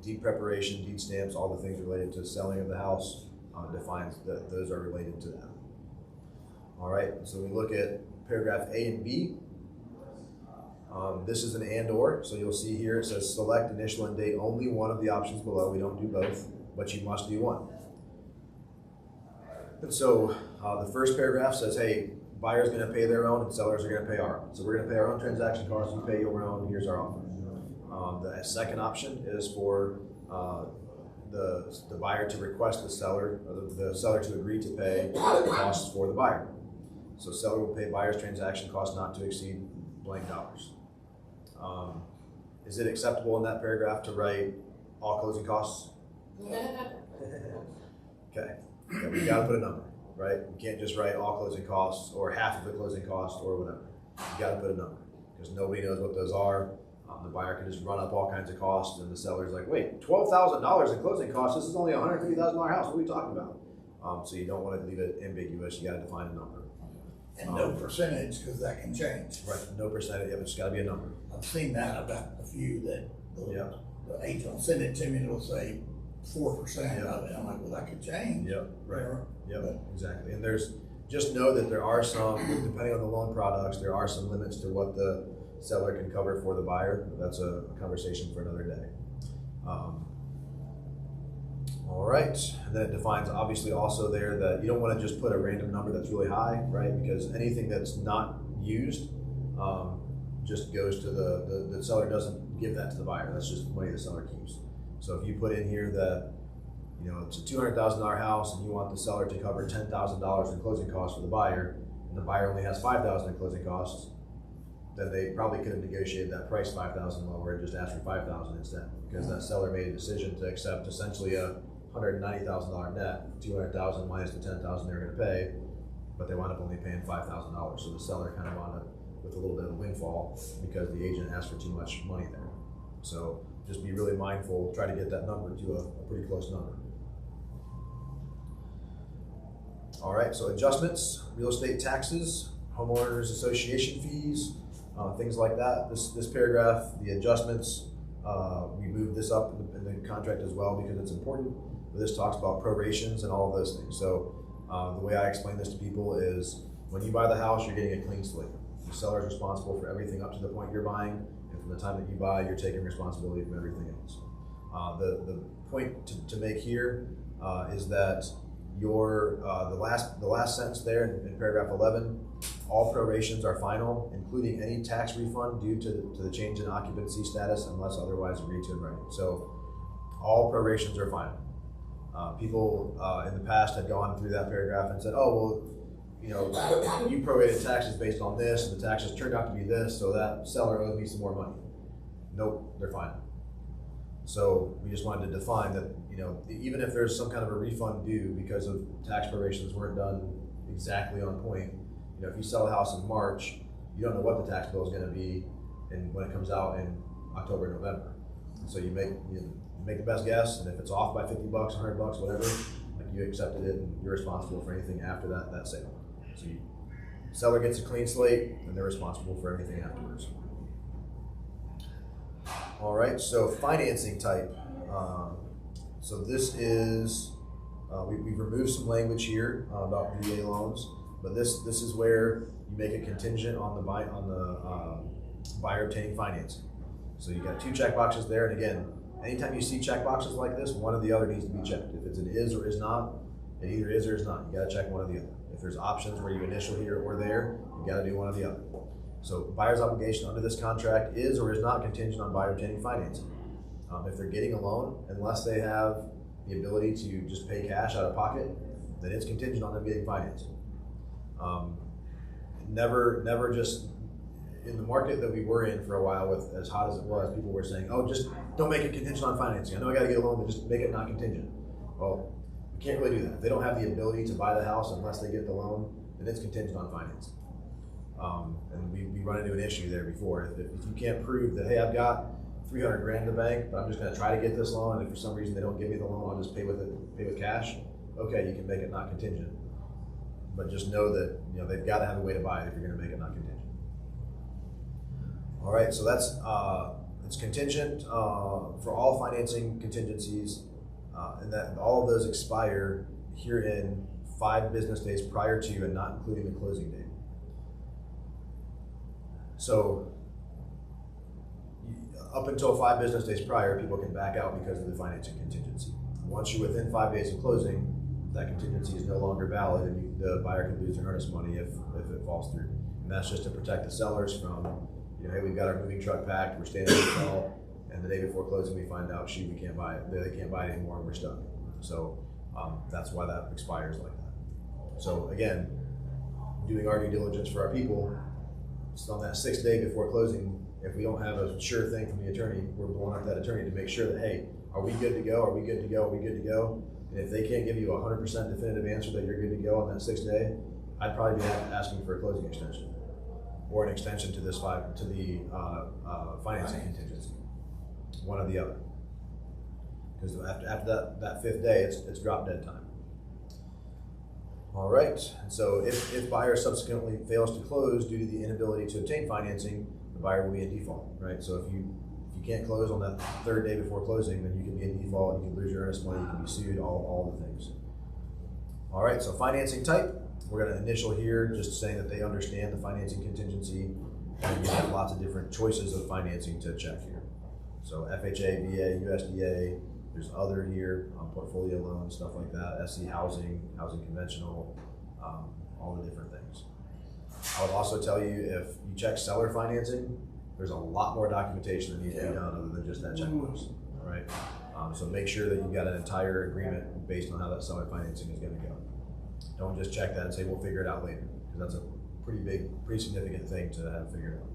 deed preparation, deed stamps, all the things related to selling of the house, defines that those are related to that. All right, so we look at paragraph A and B. This is an and or, so you'll see here it says select initial and date only one of the options below. We don't do both, but you must do one. And so the first paragraph says, hey, buyer's going to pay their own and sellers are going to pay our own. So we're going to pay our own transaction costs, you pay your own, here's our offer. The second option is for the buyer to request the seller, or the seller to agree to pay costs for the buyer. So seller will pay buyer's transaction costs not to exceed blank dollars. Is it acceptable in that paragraph to write all closing costs? Okay, yeah, we got to put a number, right? You can't just write all closing costs or half of the closing costs or whatever. You got to put a number because nobody knows what those are. The buyer can just run up all kinds of costs, and the seller's like, wait, $12,000 in closing costs? This is only a $150,000 house. What are we talking about? So you don't want to leave it ambiguous. You got to define a number. And no percentage, because that can change. Right, no percentage. Yeah, it's got to be a number. I've seen that. I've got a few that the agent will send it to me and it'll say 4% of it. I'm like, well, that could change. Yep, right. Yep, exactly. And just know that there are some, depending on the loan products, there are some limits to what the seller can cover for the buyer. That's a conversation for another day. All right, and then it defines obviously also there that you don't want to just put a random number that's really high, right? Because anything that's not used just goes to the seller doesn't give that to the buyer. That's just money the seller keeps. So if you put in here that it's a $200,000 house and you want the seller to cover $10,000 in closing costs for the buyer, and the buyer only has $5,000 in closing costs, then they probably could have negotiated that price $5,000 lower and just asked for $5,000 instead, because that seller made a decision to accept essentially a $190,000 net, $200,000 minus the $10,000 they're going to pay, but they wound up only paying $5,000. So the seller kind of wound up with a little bit of a windfall because the agent asked for too much money there. So just be really mindful. Try to get that number to a pretty close number. All right. So adjustments, real estate taxes, homeowners association fees, things like that. This paragraph, the adjustments, we moved this up in the contract as well because it's important. This talks about prorations and all of those things. So the way I explain this to people is when you buy the house, you're getting a clean slate. The seller is responsible for everything up to the point you're buying, and from the time that you buy, you're taking responsibility for everything else. The point to make here is that the last sentence there in paragraph 11, all prorations are final, including any tax refund due to the change in occupancy status unless otherwise agreed to in writing. So all prorations are final. People in the past had gone through that paragraph and said, oh, well, you prorated taxes based on this, and the taxes turned out to be this, so that seller owes me some more money. Nope, they're final. So we just wanted to define that, even if there's some kind of a refund due because of tax probations weren't done exactly on point, if you sell a house in March, you don't know what the tax bill is gonna be and when it comes out in October, November. So you make the best guess, and if it's off by $50, $100, whatever, like you accepted it and you're responsible for anything after that sale. So seller gets a clean slate and they're responsible for everything afterwards. All right, so financing type. So this is, we've removed some language here about VA loans, but this is where you make a contingent on the buyer obtaining financing. So you got 2 check boxes there, and again, anytime you see check boxes like this, one or the other needs to be checked. If it's an is or is not, it either is or is not. You gotta check one or the other. If there's options where you initial here or there, you gotta do one or the other. So buyer's obligation under this contract is or is not contingent on buyer obtaining financing. If they're getting a loan, unless they have the ability to just pay cash out of pocket, then it's contingent on them getting financing. Never just, in the market that we were in for a while with as hot as it was, people were saying, oh, just don't make it contingent on financing. I know I gotta get a loan, but just make it not contingent. Well, we can't really do that. If they don't have the ability to buy the house unless they get the loan, then it's contingent on financing. And we run into an issue there before. If you can't prove that, hey, I've got 300 grand in the bank, but I'm just gonna try to get this loan, and if for some reason they don't give me the loan, I'll just pay with cash. Okay, you can make it not contingent. But just know that they've got to have a way to buy it if you're going to make it not contingent. All right, so that's it's contingent for all financing contingencies, and that all of those expire here in 5 business days prior to and not including the closing date. So up until 5 business days prior, people can back out because of the financing contingency. Once you're within 5 days of closing, that contingency is no longer valid, and the buyer can lose their earnest money if it falls through. And that's just to protect the sellers from, hey, we've got our moving truck packed, we're staying in the hotel, and the day before closing we find out, we can't buy it, they can't buy it anymore, and we're stuck. So that's why that expires like that. So again, doing our due diligence for our people, so on that 6th day before closing, if we don't have a sure thing from the attorney, we're going up to that attorney to make sure that, hey, are we good to go? Are we good to go? Are we good to go? And if they can't give you a 100% definitive answer that you're good to go on that 6th day, I'd probably be asking for a closing extension or an extension to the financing contingency, one or the other. Because after that 5th day, it's drop dead time. All right, so if buyer subsequently fails to close due to the inability to obtain financing, the buyer will be in default, right? So if you can't close on that 3rd day before closing, then you can be in default, you can lose your earnest money, you can be sued, all the things. All right, so financing type, we're gonna initial here just saying that they understand the financing contingency, and you have lots of different choices of financing to check here. So FHA, VA, USDA, there's other here, portfolio loans, stuff like that, SC housing, housing conventional, all the different things. I would also tell you, if you check seller financing, there's a lot more documentation that needs to be done other than just that checkbox, all right? So make sure that you've got an entire agreement based on how that seller financing is gonna go. Don't just check that and say, we'll figure it out later, because that's a pretty significant thing to have figured out.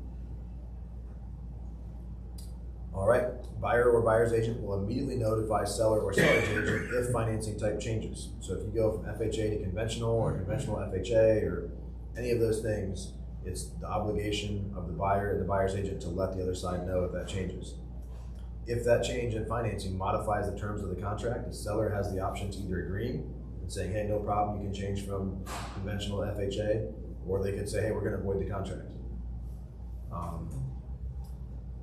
All right, buyer or buyer's agent will immediately notify seller or seller's agent if financing type changes. So if you go from FHA to conventional or conventional FHA or any of those things, it's the obligation of the buyer and the buyer's agent to let the other side know if that changes. If that change in financing modifies the terms of the contract, the seller has the option to either agree and saying, hey, no problem, you can change from conventional to FHA, or they could say, hey, we're gonna void the contract.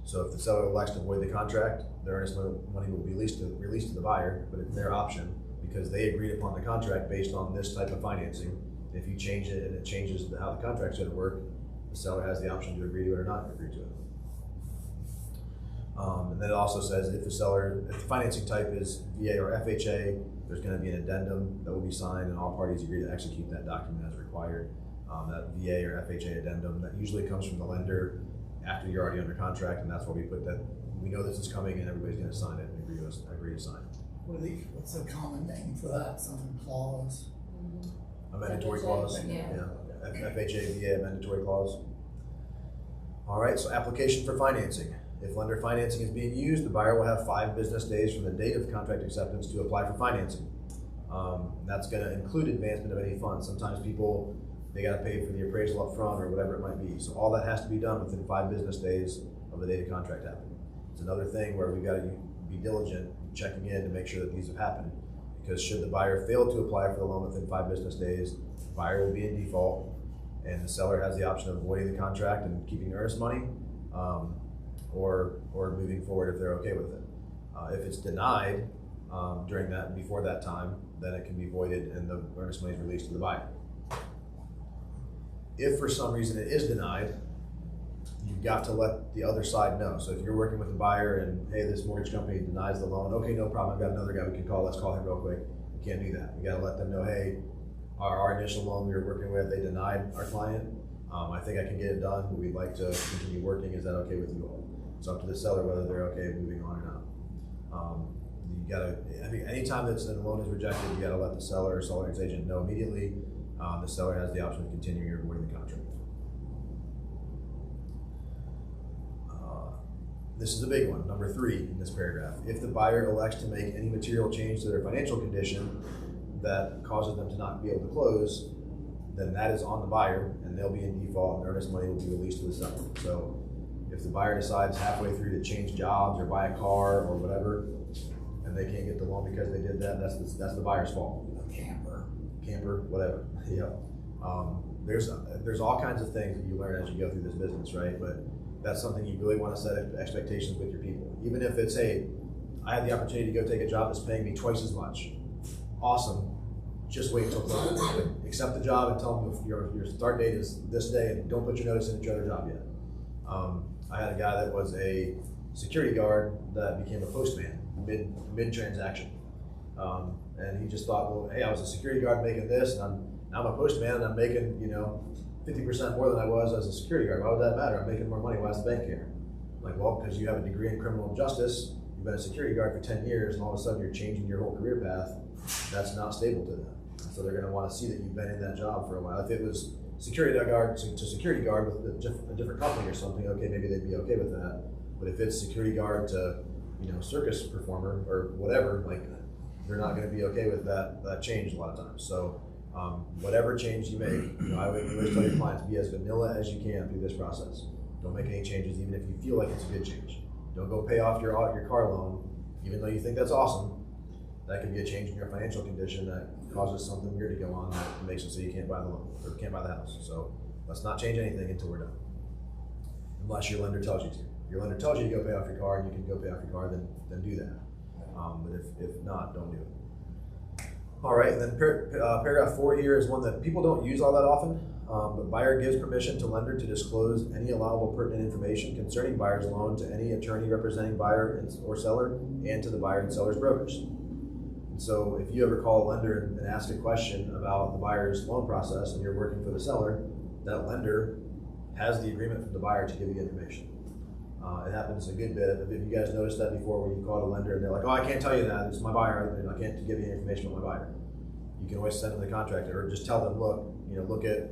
So if the seller elects to void the contract, their earnest money will be released to the buyer, but it's their option because they agreed upon the contract based on this type of financing. If you change it and it changes how the contract's gonna work, the seller has the option to agree to it or not agree to it. And then it also says if the financing type is VA or FHA, there's gonna be an addendum that will be signed and all parties agree to execute that document as required. That VA or FHA addendum, that usually comes from the lender after you're already under contract, and that's why we put that, we know this is coming and everybody's gonna sign it and agree to sign it. What's a common name for that, some clause? A mandatory clause, yeah. FHA, VA, mandatory clause. All right, so application for financing. If lender financing is being used, the buyer will have 5 business days from the date of contract acceptance to apply for financing. That's going to include advancement of any funds. Sometimes people, they got to pay for the appraisal up front or whatever it might be. So all that has to be done within 5 business days of the date of contract happening. It's another thing where we've got to be diligent checking in to make sure that these have happened. Because should the buyer fail to apply for the loan within 5 business days, the buyer will be in default, and the seller has the option of voiding the contract and keeping the earnest money, or moving forward if they're okay with it. If it's denied before that time, then it can be voided and the earnest money is released to the buyer. If for some reason it is denied, you've got to let the other side know. So if you're working with a buyer and, hey, this mortgage company denies the loan, okay, no problem, I've got another guy we can call, let's call him real quick. You can't do that. You gotta let them know, hey, our initial loan we were working with, they denied our client. I think I can get it done, but we'd like to continue working. Is that okay with you all? It's up to the seller whether they're okay moving on or not. You gotta, I mean, anytime that the loan is rejected, you gotta let the seller or seller's agent know immediately. The seller has the option of continuing or voiding the contract. This is a big one, number 3 in this paragraph. If the buyer elects to make any material change to their financial condition that causes them to not be able to close, then that is on the buyer and they'll be in default and earnest money will be released to the seller. So if the buyer decides halfway through to change jobs or buy a car or whatever, and they can't get the loan because they did that, that's the buyer's fault. Camper, whatever. Yep. There's all kinds of things that you learn as you go through this business, right? But that's something you really want to set expectations with your people. Even if it's, hey, I had the opportunity to go take a job that's paying me twice as much. Awesome. Just wait until closing. Accept the job and tell them your start date is this day and don't put your notice in at your other job yet. I had a guy that was a security guard that became a postman mid-transaction. And he just thought, well, hey, I was a security guard making this, and I'm a postman and I'm making, 50% more than I was as a security guard. Why would that matter? I'm making more money. Why does the bank care? I'm like, well, because you have a degree in criminal justice, you've been a security guard for 10 years, and all of a sudden you're changing your whole career path. That's not stable to them. So they're going to want to see that you've been in that job for a while. If it was security guard to security guard with a different company or something, okay, maybe they'd be okay with that. But if it's security guard to, circus performer or whatever, like, they're not going to be okay with that change a lot of times. So whatever change you make, I would always tell your clients, be as vanilla as you can through this process. Don't make any changes, even if you feel like it's a good change. Don't go pay off your car loan, even though you think that's awesome. That could be a change in your financial condition that causes something weird to go on that makes it so you can't buy the loan or can't buy the house. So let's not change anything until we're done, unless your lender tells you to. If your lender tells you to go pay off your car and you can go pay off your car, then do that. But if not, don't do it. All right, and then paragraph 4 here is one that people don't use all that often, but buyer gives permission to lender to disclose any allowable pertinent information concerning buyer's loan to any attorney representing buyer or seller and to the buyer and seller's brokers. And so if you ever call a lender and ask a question about the buyer's loan process and you're working for the seller, that lender has the agreement from the buyer to give you information. It happens a good bit. If you guys noticed that before, when you called a lender and they're like, oh, I can't tell you that, it's my buyer, I can't give you information about my buyer. You can always send them the contract or just tell them, look at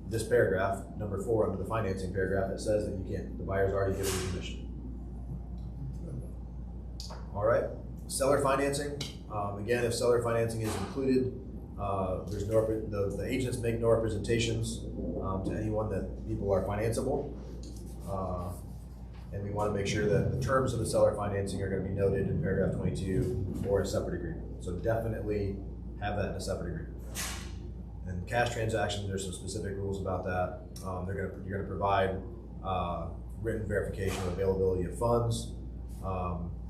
this paragraph, number 4 under the financing paragraph, it says that you can't. The buyer's already given you permission. All right, seller financing. Again, if seller financing is included, there's the agents make no representations to anyone that people are financeable. And we want to make sure that the terms of the seller financing are going to be noted in paragraph 22 or a separate agreement. So definitely have that in a separate agreement. And cash transactions, there's some specific rules about that. You're going to provide written verification of availability of funds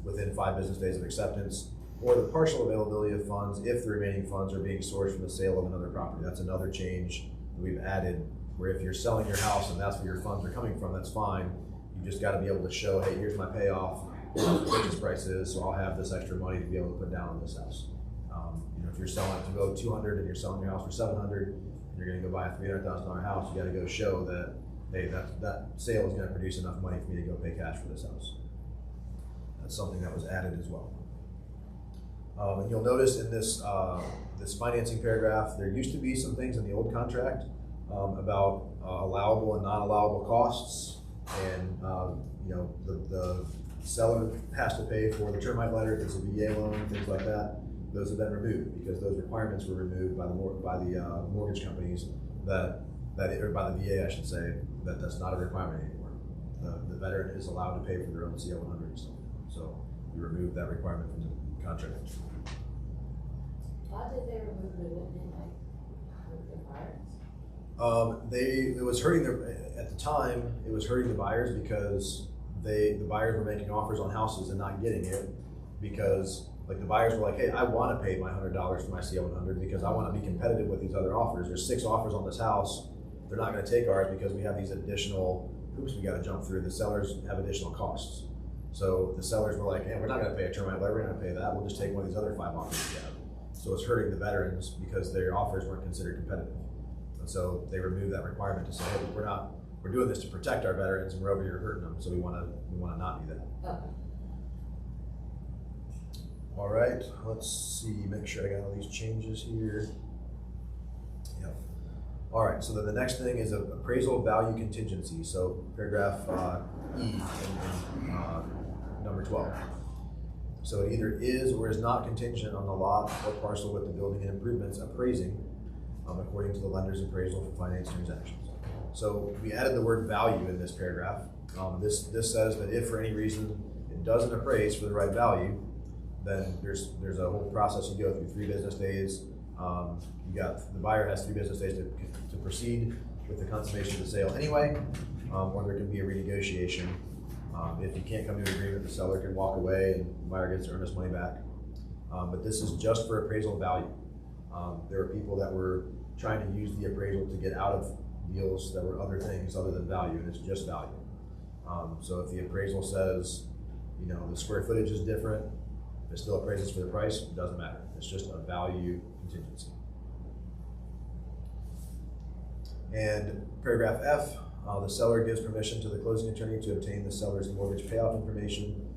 within 5 business days of acceptance, or the partial availability of funds if the remaining funds are being sourced from the sale of another property. That's another change that we've added, where if you're selling your house and that's where your funds are coming from, that's fine. You just got to be able to show, hey, here's my payoff, what the purchase price is, so I'll have this extra money to be able to put down on this house. If you're selling it to go 200 and you're selling your house for 700, and you're going to go buy a $300,000 house, you got to go show that, hey, that sale is going to produce enough money for me to go pay cash for this house. That's something that was added as well. And you'll notice in this this financing paragraph, there used to be some things in the old contract about allowable and non-allowable costs. And, you know, the seller has to pay for the termite letter, if it's a VA loan, things like that. Those have been removed because those requirements were removed by the mortgage companies or by the VA, I should say, that's not a requirement anymore. The veteran is allowed to pay for their own CL100s. So we removed that requirement from the contract. Why did they remove it? Wouldn't it like hurt the buyers? It was hurting at the time, it was hurting the buyers because the buyers were making offers on houses and not getting it because like the buyers were like, hey, I want to pay my $100 for my CL100 because I want to be competitive with these other offers. There's 6 offers on this house. They're not going to take ours because we have these additional hoops we got to jump through. The sellers have additional costs. So the sellers were like, hey, we're not going to pay a termite letter. We're not going to pay that. We'll just take one of these other 5 offers we have. So it's hurting the veterans because their offers weren't considered competitive. And so they removed that requirement to say, hey, we're doing this to protect our veterans, and we're over here hurting them, so we want to not do that. Okay. All right, let's see, make sure I got all these changes here. Yep. All right, so then the next thing is appraisal value contingency. So paragraph E in number 12. So it either is or is not contingent on the lot or parcel with the building and improvements appraising according to the lender's appraisal for finance transactions. So we added the word value in this paragraph. This says that if for any reason it doesn't appraise for the right value, then there's a whole process you go through, 3 business days. The buyer has 3 business days to proceed with the consummation of the sale anyway, or there can be a renegotiation. If you can't come to an agreement, the seller can walk away and the buyer gets to earn his money back. But this is just for appraisal value. There were people that were trying to use the appraisal to get out of deals that were other things other than value, and it's just value. So if the appraisal says, you know, the square footage is different, if it still appraises for the price, it doesn't matter. It's just a value contingency. And paragraph F, the seller gives permission to the closing attorney to obtain the seller's mortgage payoff information.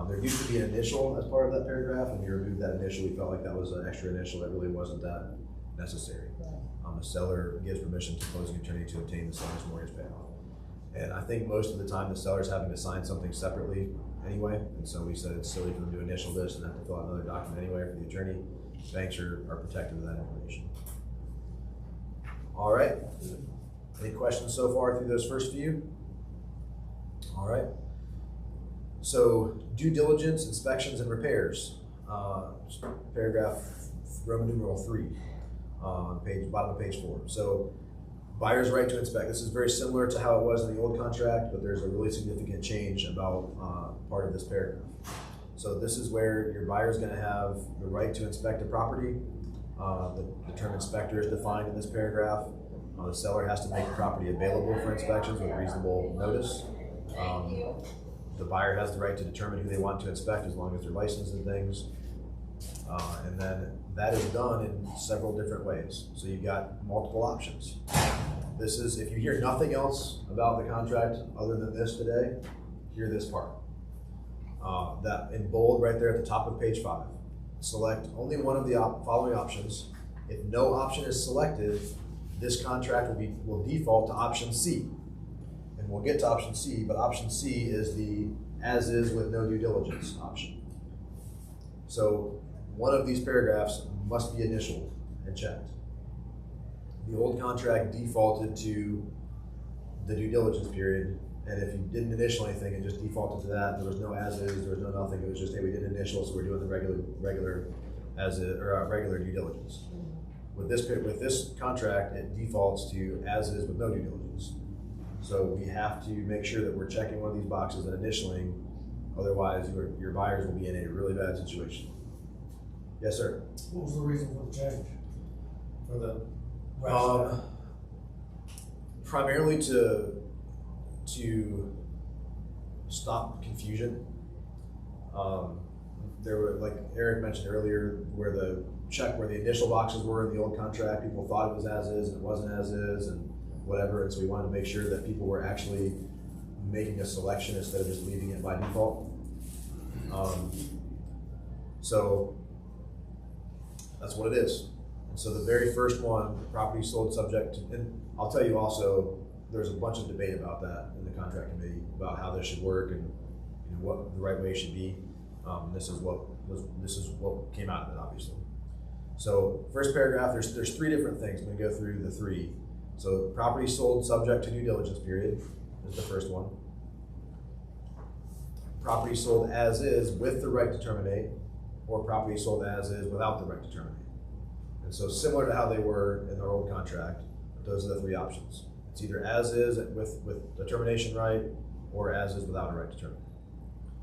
There used to be an initial as part of that paragraph, and we removed that initial. We felt like that was an extra initial that really wasn't that necessary. The seller gives permission to the closing attorney to obtain the seller's mortgage payoff. And I think most of the time the seller's having to sign something separately anyway, and so we said it's silly for them to initial this and have to fill out another document anyway for the attorney. Banks are protected of that information. All right. Any questions so far through those first few? All right. So due diligence, inspections, and repairs. Paragraph Roman numeral 3 on bottom of page 4. So buyer's right to inspect. This is very similar to how it was in the old contract, but there's a really significant change about part of this paragraph. So this is where your buyer is going to have the right to inspect a property. The term inspector is defined in this paragraph. The seller has to make the property available for inspections with reasonable notice. The buyer has the right to determine who they want to inspect as long as they're licensed and things. And then that is done in several different ways. So you've got multiple options. This is, if you hear nothing else about the contract other than this today, hear this part. That in bold right there at the top of page 5. Select only one of the following options. If no option is selected, this contract will default to option C. And we'll get to option C, but option C is the as is with no due diligence option. So one of these paragraphs must be initialed and checked. The old contract defaulted to the due diligence period, and if you didn't initial anything, it just defaulted to that. There was no as is, there was no nothing. It was just, hey, we didn't initial, so we're doing the regular as is, or regular due diligence. With this contract, it defaults to as is with no due diligence. So we have to make sure that we're checking one of these boxes and initialing, otherwise your buyers will be in a really bad situation. Yes, sir? What was the reason for the change? For the primarily to stop confusion. There were, like Eric mentioned earlier, where the initial boxes were in the old contract, people thought it was as is and it wasn't as is and whatever, and so we wanted to make sure that people were actually making a selection instead of just leaving it by default. So that's what it is. And so the very first one, property sold subject to, and I'll tell you also, there's a bunch of debate about that in the contract committee about how this should work and what the right way should be. This is what came out of it, obviously. So first paragraph, there's three different things. I'm gonna go through the three. So property sold subject to due diligence period is the first one. Property sold as is with the right to terminate, or property sold as is without the right to terminate. And so similar to how they were in their old contract, those are the three options. It's either as is with the termination right, or as is without a right to terminate.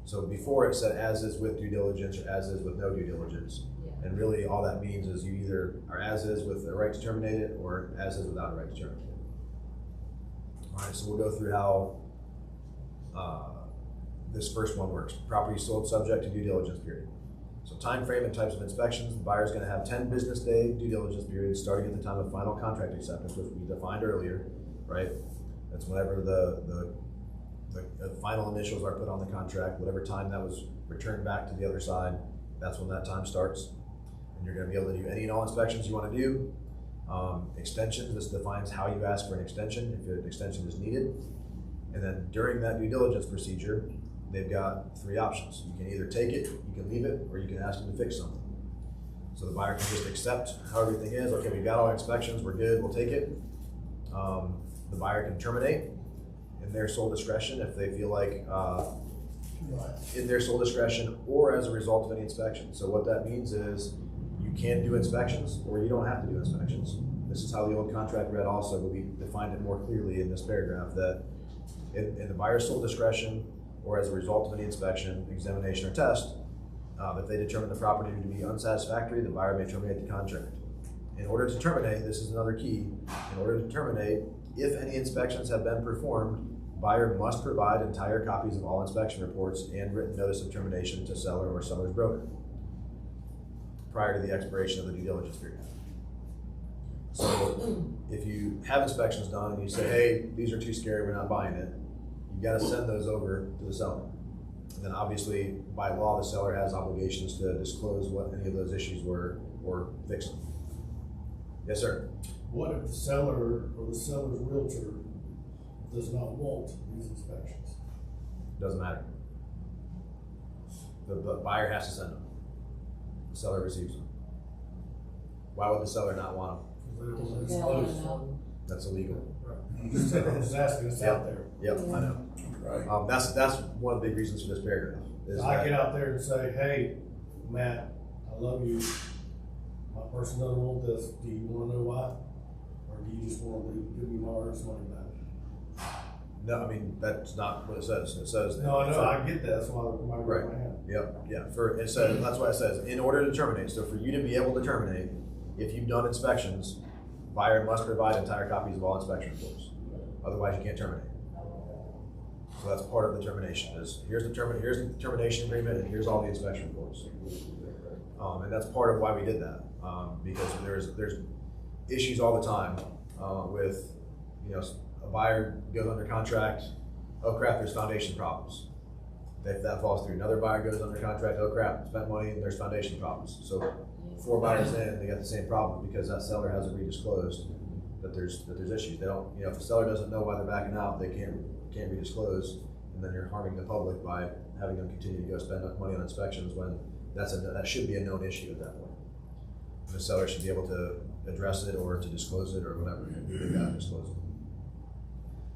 So before it said as is with due diligence or as is with no due diligence. Yeah. And really all that means is you either are as is with the right to terminate it or as is without a right to terminate it. All right, so we'll go through how this first one works. Property sold subject to due diligence period. So time frame and types of inspections, the buyer's gonna have 10 business day due diligence periods starting at the time of final contract acceptance, which we defined earlier, right? That's whenever the final initials are put on the contract, whatever time that was returned back to the other side, that's when that time starts. And you're gonna be able to do any and all inspections you wanna do. Extensions, this defines how you ask for an extension, if an extension is needed. And then during that due diligence procedure, they've got three options. You can either take it, you can leave it, or you can ask them to fix something. So the buyer can just accept how everything is. Okay, we've got all our inspections, we're good, we'll take it. The buyer can terminate in their sole discretion if they feel like in their sole discretion or as a result of any inspection. So what that means is you can do inspections or you don't have to do inspections. This is how the old contract read also, but we defined it more clearly in this paragraph that in the buyer's sole discretion or as a result of any inspection, examination, or test, if they determine the property to be unsatisfactory, the buyer may terminate the contract. In order to terminate, this is another key, in order to terminate, if any inspections have been performed, buyer must provide entire copies of all inspection reports and written notice of termination to seller or seller's broker prior to the expiration of the due diligence period. So if you have inspections done and you say, hey, these are too scary, we're not buying it, you gotta send those over to the seller. And then obviously, by law, the seller has obligations to disclose what any of those issues were or fix them. Yes, sir? What if the seller or the seller's realtor does not want these inspections? Doesn't matter. The buyer has to send them. The seller receives them. Why would the seller not want them? It's They don't wanna closed. know. That's illegal. Just asking, it's out there. Yep, I know. Right. That's one of the big reasons for this paragraph. Is I that- get out there and say, hey, Matt, I love you. My person doesn't want this. Do you wanna know why? Or do you just wanna give me my earnest money back? No, I mean, that's not what it says. It says. No, I know, I get that. That's why my Right. right hand. Yep, yeah, it says, that's why it says, in order to terminate, so for you to be able to terminate, if you've done inspections, buyer must provide entire copies of all inspection reports. Otherwise, you can't terminate. So that's part of the termination, is here's the termination agreement, and here's all the inspection reports. And that's part of why we did that, because there's issues all the time with, a buyer goes under contract, oh crap, there's foundation problems. If that falls through, another buyer goes under contract, oh crap, spent money and there's foundation problems. So 4 buyers in, they got the same problem because that seller hasn't redisclosed that there's issues. They don't, if the seller doesn't know why they're backing out, they can't redisclose, and then you're harming the public by having them continue to go spend money on inspections when that should be a known issue at that point. The seller should be able to address it or to disclose it or whatever. They've got to disclose it.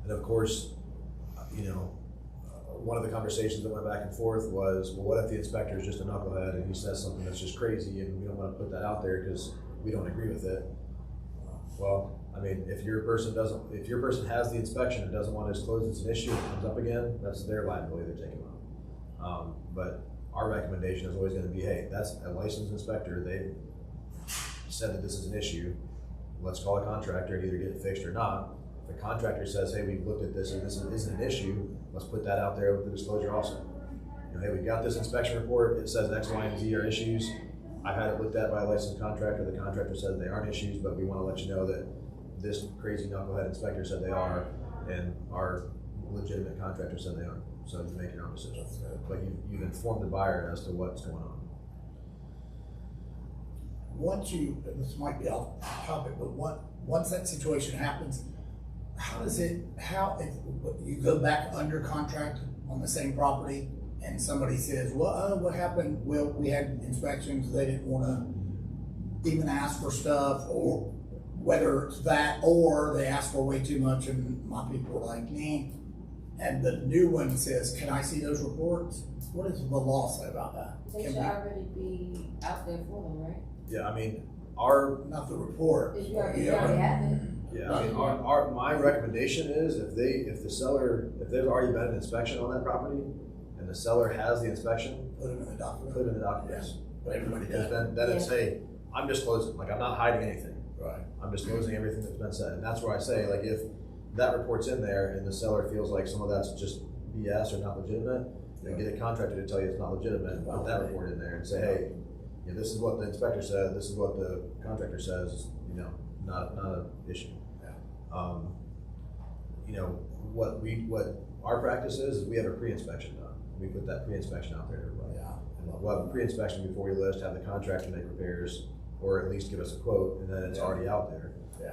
And of course, one of the conversations that went back and forth was, well, what if the inspector is just a knucklehead and he says something that's just crazy and we don't want to put that out there because we don't agree with it? Well, I mean, if your person has the inspection and doesn't want to disclose it's an issue and it comes up again, that's their liability they're taking on. But our recommendation is always going to be, hey, that's a licensed inspector. They said that this is an issue. Let's call a contractor and either get it fixed or not. If the contractor says, hey, we've looked at this and this isn't an issue, let's put that out there with the disclosure also. Hey, we've got this inspection report. It says X, Y, and Z are issues. I've had it looked at by a licensed contractor. The contractor said they aren't issues, but we want to let you know that this crazy knucklehead inspector said they are, and our legitimate contractor said they aren't. So you make your own decision. But you've informed the buyer as to what's going on. This might be off topic, but once that situation happens, how does it, if you go back under contract on the same property and somebody says, well, what happened? Well, we had inspections, they didn't wanna even ask for stuff, or whether it's that, or they asked for way too much and my people were like, nah. And the new one says, can I see those reports? What does the law say about that? They Can should we- already be out there for them, right? Yeah, I mean, Not the report. If you already have it. yeah, I mean, my recommendation is if there's already been an inspection on that property and the seller has the inspection, Put it in the document. put it in the documents. But everybody Because does. then it's, hey, I'm disclosing, like, I'm not hiding anything. Right. I'm disclosing everything that's been said. And that's where I say, like, if that report's in there and the seller feels like some of that's just BS or not legitimate, then get a contractor to tell you it's not legitimate, and put that report in there and say, hey, you know, this is what the inspector said, this is what the contractor says, you know, not an issue. Yeah. You know, what our practice is we have a pre-inspection done. We put that pre-inspection out there to everybody. Yeah. And we'll have a pre-inspection before we list, have the contractor make repairs, or at least give us a quote, and then it's already out there. Yeah.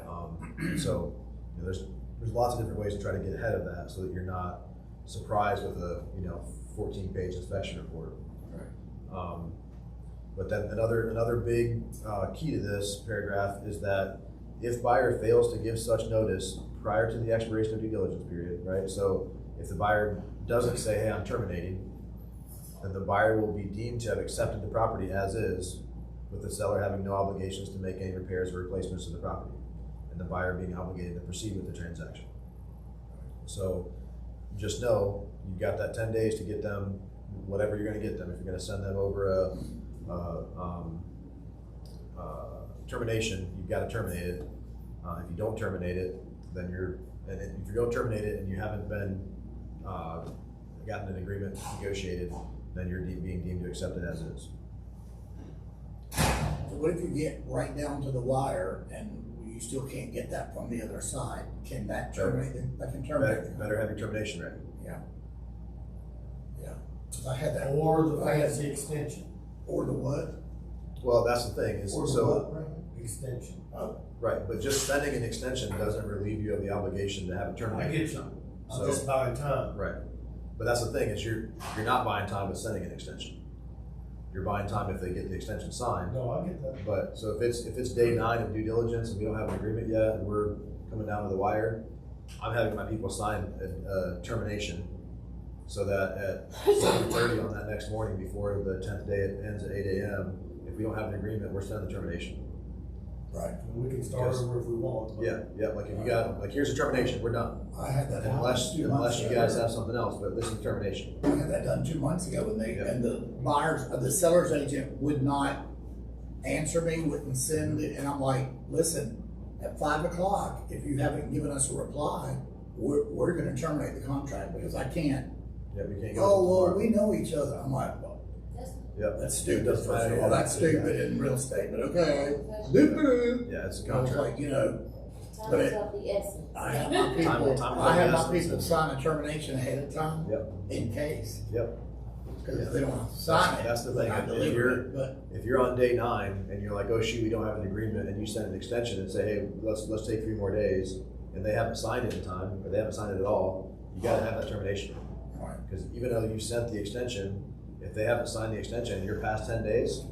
So, you know, there's lots of different ways to try to get ahead of that, so that you're not surprised with a 14-page inspection report. Right. But then another big key to this paragraph is that if buyer fails to give such notice prior to the expiration of due diligence period, right? So if the buyer doesn't say, hey, I'm terminating, then the buyer will be deemed to have accepted the property as is, with the seller having no obligations to make any repairs or replacements to the property, and the buyer being obligated to proceed with the transaction. So just know you've got that 10 days to get them whatever you're going to get them. If you're going to send them over a termination, you've got to terminate it. If you don't terminate it, then if you don't terminate it and you haven't been gotten an agreement negotiated, then you're being deemed to accept it as is. So what if you get right down to the wire and you still can't get that from the other side? Can that terminate it? That can terminate it. Better have your termination ready. Yeah. Yeah. 'Cause I had that. Or the I had- fancy extension. Or the what? Well, that's the thing is Or the so what, Brandon? Extension. Oh, right, but just sending an extension doesn't relieve you of the obligation to have it I terminated. get you. I'm So- just buying time. Right, but that's the thing is you're not buying time with sending an extension. You're buying time if they get the extension signed. No, I get that. But so if it's day 9 of due diligence and we don't have an agreement yet and we're coming down to the wire, I'm having my people sign a termination so that at 7:30 on that next morning before the 10th day it ends at 8 a.m. If we don't have an agreement, we're sending the termination. right. And we can start Because- over if we want. but- Yeah, like if you got like here's a termination, we're done. I had that done Unless 2 months you ago. guys have something else, but this is termination. I had that done 2 months ago when Yeah. and the buyers, the seller's agent would not answer me, wouldn't send it, and I'm like, listen, at 5 o'clock, if you haven't given us a reply, we're gonna terminate the contract because I can't. Yeah, we can't go. Oh, well, tomorrow. we know each other. I'm like, well, Yep. that's It stupid. doesn't First of matter. all, that's stupid in real estate, but okay. Yeah, it's a I was contract. like, Time But is it- of the essence. I have my people, Time is I have of the my people essence. sign a termination ahead of time. Yep. In case, Yep. because if they don't have to sign it. That's the thing. I If deliver you're- it, but If you're on day 9 and you're like, oh shoot, we don't have an agreement, and you send an extension and say, hey, let's take 3 more days, and they haven't signed it in time, or they haven't signed it at all, you gotta have that termination. Right. Because even though you sent the extension, if they haven't signed the extension and you're past 10 days,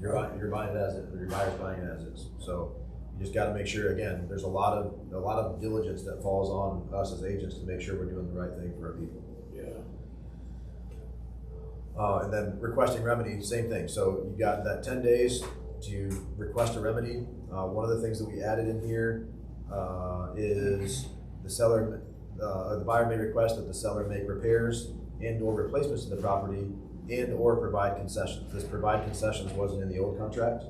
you're buying it as is, or your buyer's buying it as is. So you just gotta make sure, again, there's a lot of diligence that falls on us as agents to make sure we're doing the right thing for our people. Yeah. And then requesting remedy, same thing. So you got that 10 days to request a remedy. One of the things that we added in here is the buyer may request that the seller make repairs and or replacements to the property and or provide concessions. This provide concessions wasn't in the old contract.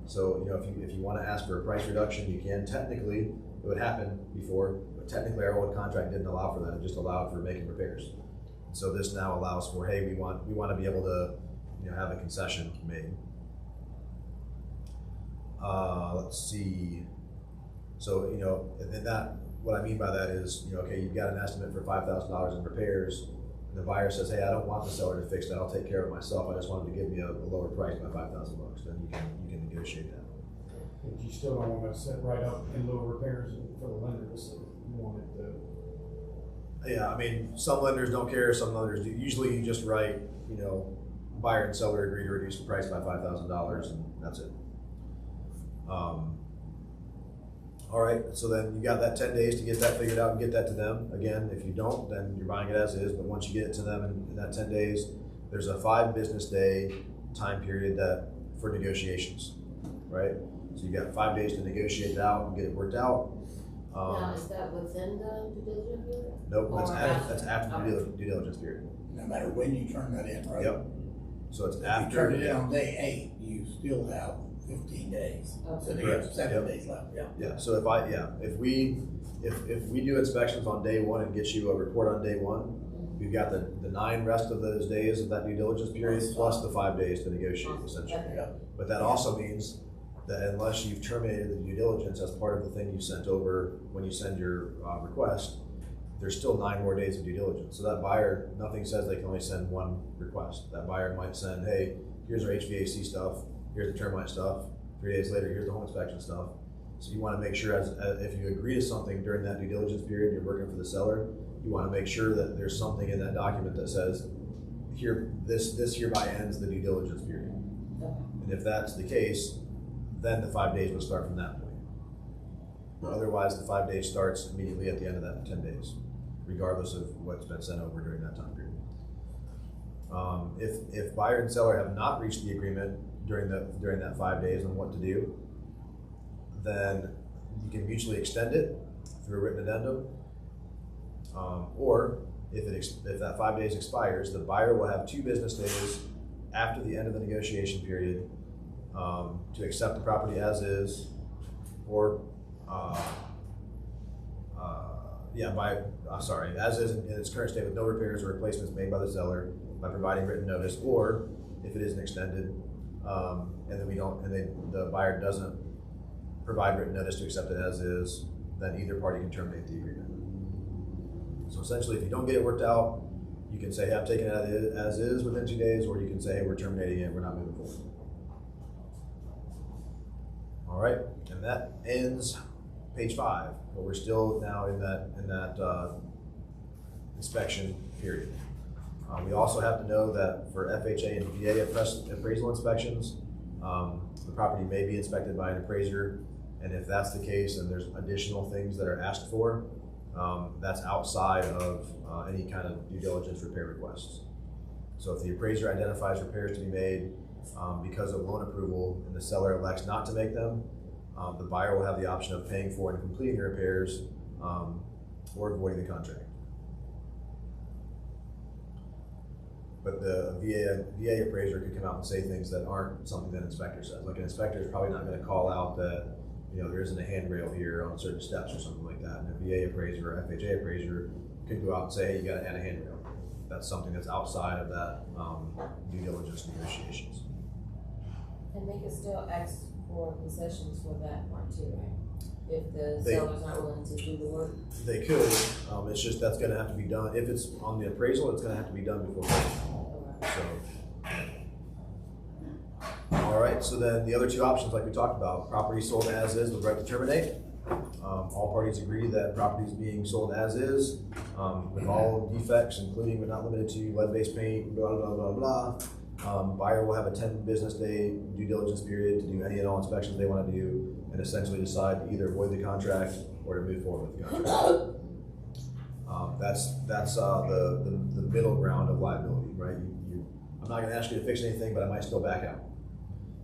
So, if you want to ask for a price reduction, you can. Technically, it would happen before, but technically our old contract didn't allow for that. It just allowed for making repairs. So this now allows for, hey, we want to be able to, have a concession made. Let's see. So, and then what I mean by that is, okay, you've got an estimate for $5,000 in repairs. And the buyer says, hey, I don't want the seller to fix that. I'll take care of it myself. I just want him to give me a lower price by $5,000. Then you can negotiate that. But you still don't want to set right up in lieu of repairs for the lender to see. You want it to. Yeah, I mean, some lenders don't care, some lenders do. Usually you just write, buyer and seller agree to reduce the price by $5,000 and that's it. All right, so then you got that 10 days to get that figured out and get that to them. Again, if you don't, then you're buying it as is, but once you get it to them in that 10 days, there's a 5 business day time period for negotiations, right? So you got 5 days to negotiate it out and get it worked out. Now, is that within the due diligence period? Nope, Or that's after the due diligence period. No matter when you turn that in, right? Yep. So it's If you after. turn it in on day 8, you still have 15 days. So they have Correct. 7 Yep. days left, yeah. Yeah, so if we do inspections on day 1 and get you a report on day 1, we've got the 9 rest of those days of that due diligence period plus the 5 days to negotiate essentially. Yeah. But that also means that unless you've terminated the due diligence as part of the thing you sent over when you send your request, there's still 9 more days of due diligence. So that buyer, nothing says they can only send 1 request. That buyer might send, hey, here's our HVAC stuff, here's the termite stuff, 3 days later, here's the home inspection stuff. So you want to make sure as if you agree to something during that due diligence period, you're working for the seller, you want to make sure that there's something in that document that says, here, this hereby ends the due diligence period. And if that's the case, then the 5 days will start from that point. But otherwise, the 5 days starts immediately at the end of that 10 days, regardless of what's been sent over during that time period. If buyer and seller have not reached the agreement during that 5 days on what to do, then you can mutually extend it through a written addendum, or if that 5 days expires, the buyer will have 2 business days after the end of the negotiation period to accept the property as is, or as is in its current state with no repairs or replacements made by the seller by providing written notice, or if it isn't extended, and the buyer doesn't provide written notice to accept it as is, then either party can terminate the agreement. So essentially, if you don't get it worked out, you can say, hey, I'm taking it as is within 2 days, or you can say, hey, we're terminating it, we're not moving forward. All right, and that ends page 5, but we're still now in that inspection period. We also have to know that for FHA and VA appraisal inspections, the property may be inspected by an appraiser, and if that's the case and there's additional things that are asked for, that's outside of any kind of due diligence repair requests. So if the appraiser identifies repairs to be made because of loan approval and the seller elects not to make them, the buyer will have the option of paying for and completing the repairs or avoiding the contract. But the VA appraiser could come out and say things that aren't something that an inspector says. Like an inspector is probably not going to call out that there isn't a handrail here on certain steps or something like that. And a VA appraiser or FHA appraiser could go out and say, hey, you got to add a handrail. That's something that's outside of that due diligence negotiations. And they can still ask for concessions for that part too, right? If the seller's not willing to do the work? They could. It's just that's going to have to be done. If it's on the appraisal, it's going to have to be done before closing. So, all right. So then the other 2 options, like we talked about, property sold as is with right to terminate. All parties agree that property is being sold as is, with all defects, including but not limited to lead-based paint, blah, blah, blah, blah. Buyer will have a 10 business day due diligence period to do any and all inspections they want to do, and essentially decide to either avoid the contract or to move forward with the contract. That's the middle ground of liability, right? I'm not going to ask you to fix anything, but I might still back out.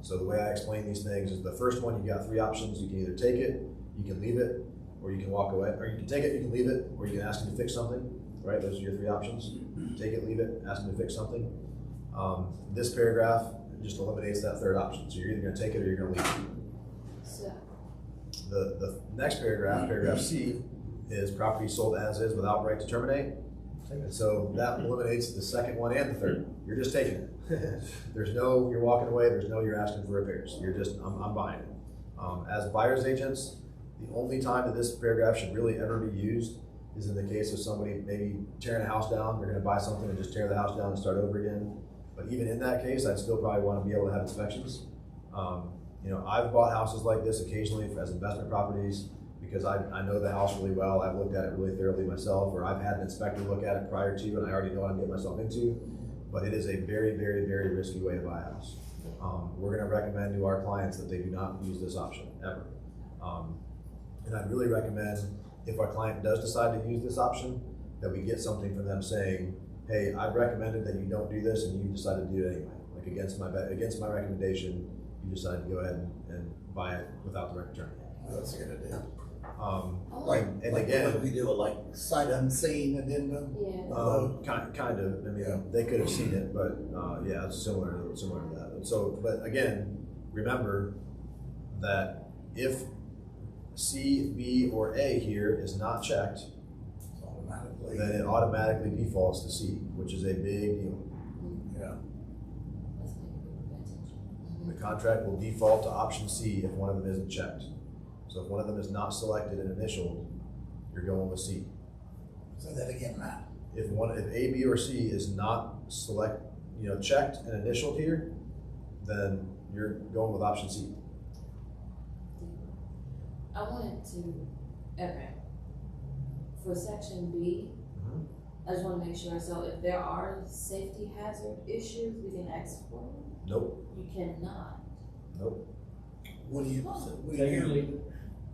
So the way I explain these things is the first one, you've got 3 options. You can either take it, you can leave it, or you can walk away. Or you can take it, you can leave it, or you can ask them to fix something, right? Those are your 3 options. Take it, leave it, ask them to fix something. This paragraph just eliminates that 3rd option. So you're either going to take it or you're going to leave it. So, The next paragraph, paragraph C, is property sold as is without right to terminate. And so that eliminates the 2nd one and the 3rd. You're just taking it. There's no, you're walking away, there's no, you're asking for repairs. You're just, I'm buying it. As buyer's agents, the only time that this paragraph should really ever be used is in the case of somebody maybe tearing a house down. They're going to buy something and just tear the house down and start over again. But even in that case, I'd still probably want to be able to have inspections. You know, I've bought houses like this occasionally as investment properties because I know the house really well. I've looked at it really thoroughly myself, or I've had an inspector look at it prior to, and I already know what I'm getting myself into. But it is a very, very, very risky way to buy a house. We're going to recommend to our clients that they do not use this option ever. And I'd really recommend, if our client does decide to use this option, that we get something from them saying, hey, I've recommended that you don't do this and you decided to do it anyway. Like against my recommendation, you decided to go ahead and buy it without the rent attorney. That's a good idea. And like again, we do it like sight unseen addendum. Yeah. kind of. I mean, Yeah. they could have seen it, but yeah, it's similar to that. And so, but again, remember that if C, B, or A here is not checked, Automatically. then it automatically defaults to C, which is a big deal. Yeah. Let's make it pay attention. The contract will default to option C if one of them isn't checked. So if one of them is not selected and initialed, you're going with C. Say that again, Matt. If A, B, or C is not checked and initialed here, then you're going with option C. I wanted to, okay, for section B, I just wanna make sure, so if there are safety hazard issues, we can ask for them? Nope, You cannot. nope. What do you? Take it or leave it.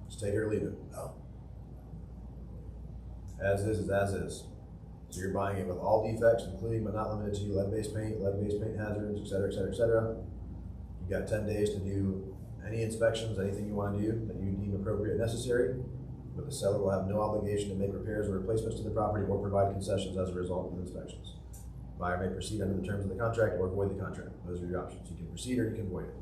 Just take it or leave it. Oh. As is as is. So you're buying it with all defects, including but not limited to lead-based paint hazards, et cetera, et cetera, et cetera. You've got 10 days to do any inspections, anything you want to do that you deem appropriate and necessary, but the seller will have no obligation to make repairs or replacements to the property or provide concessions as a result of the inspections. Buyer may proceed under the terms of the contract or void the contract. Those are your options. You can proceed or you can void it.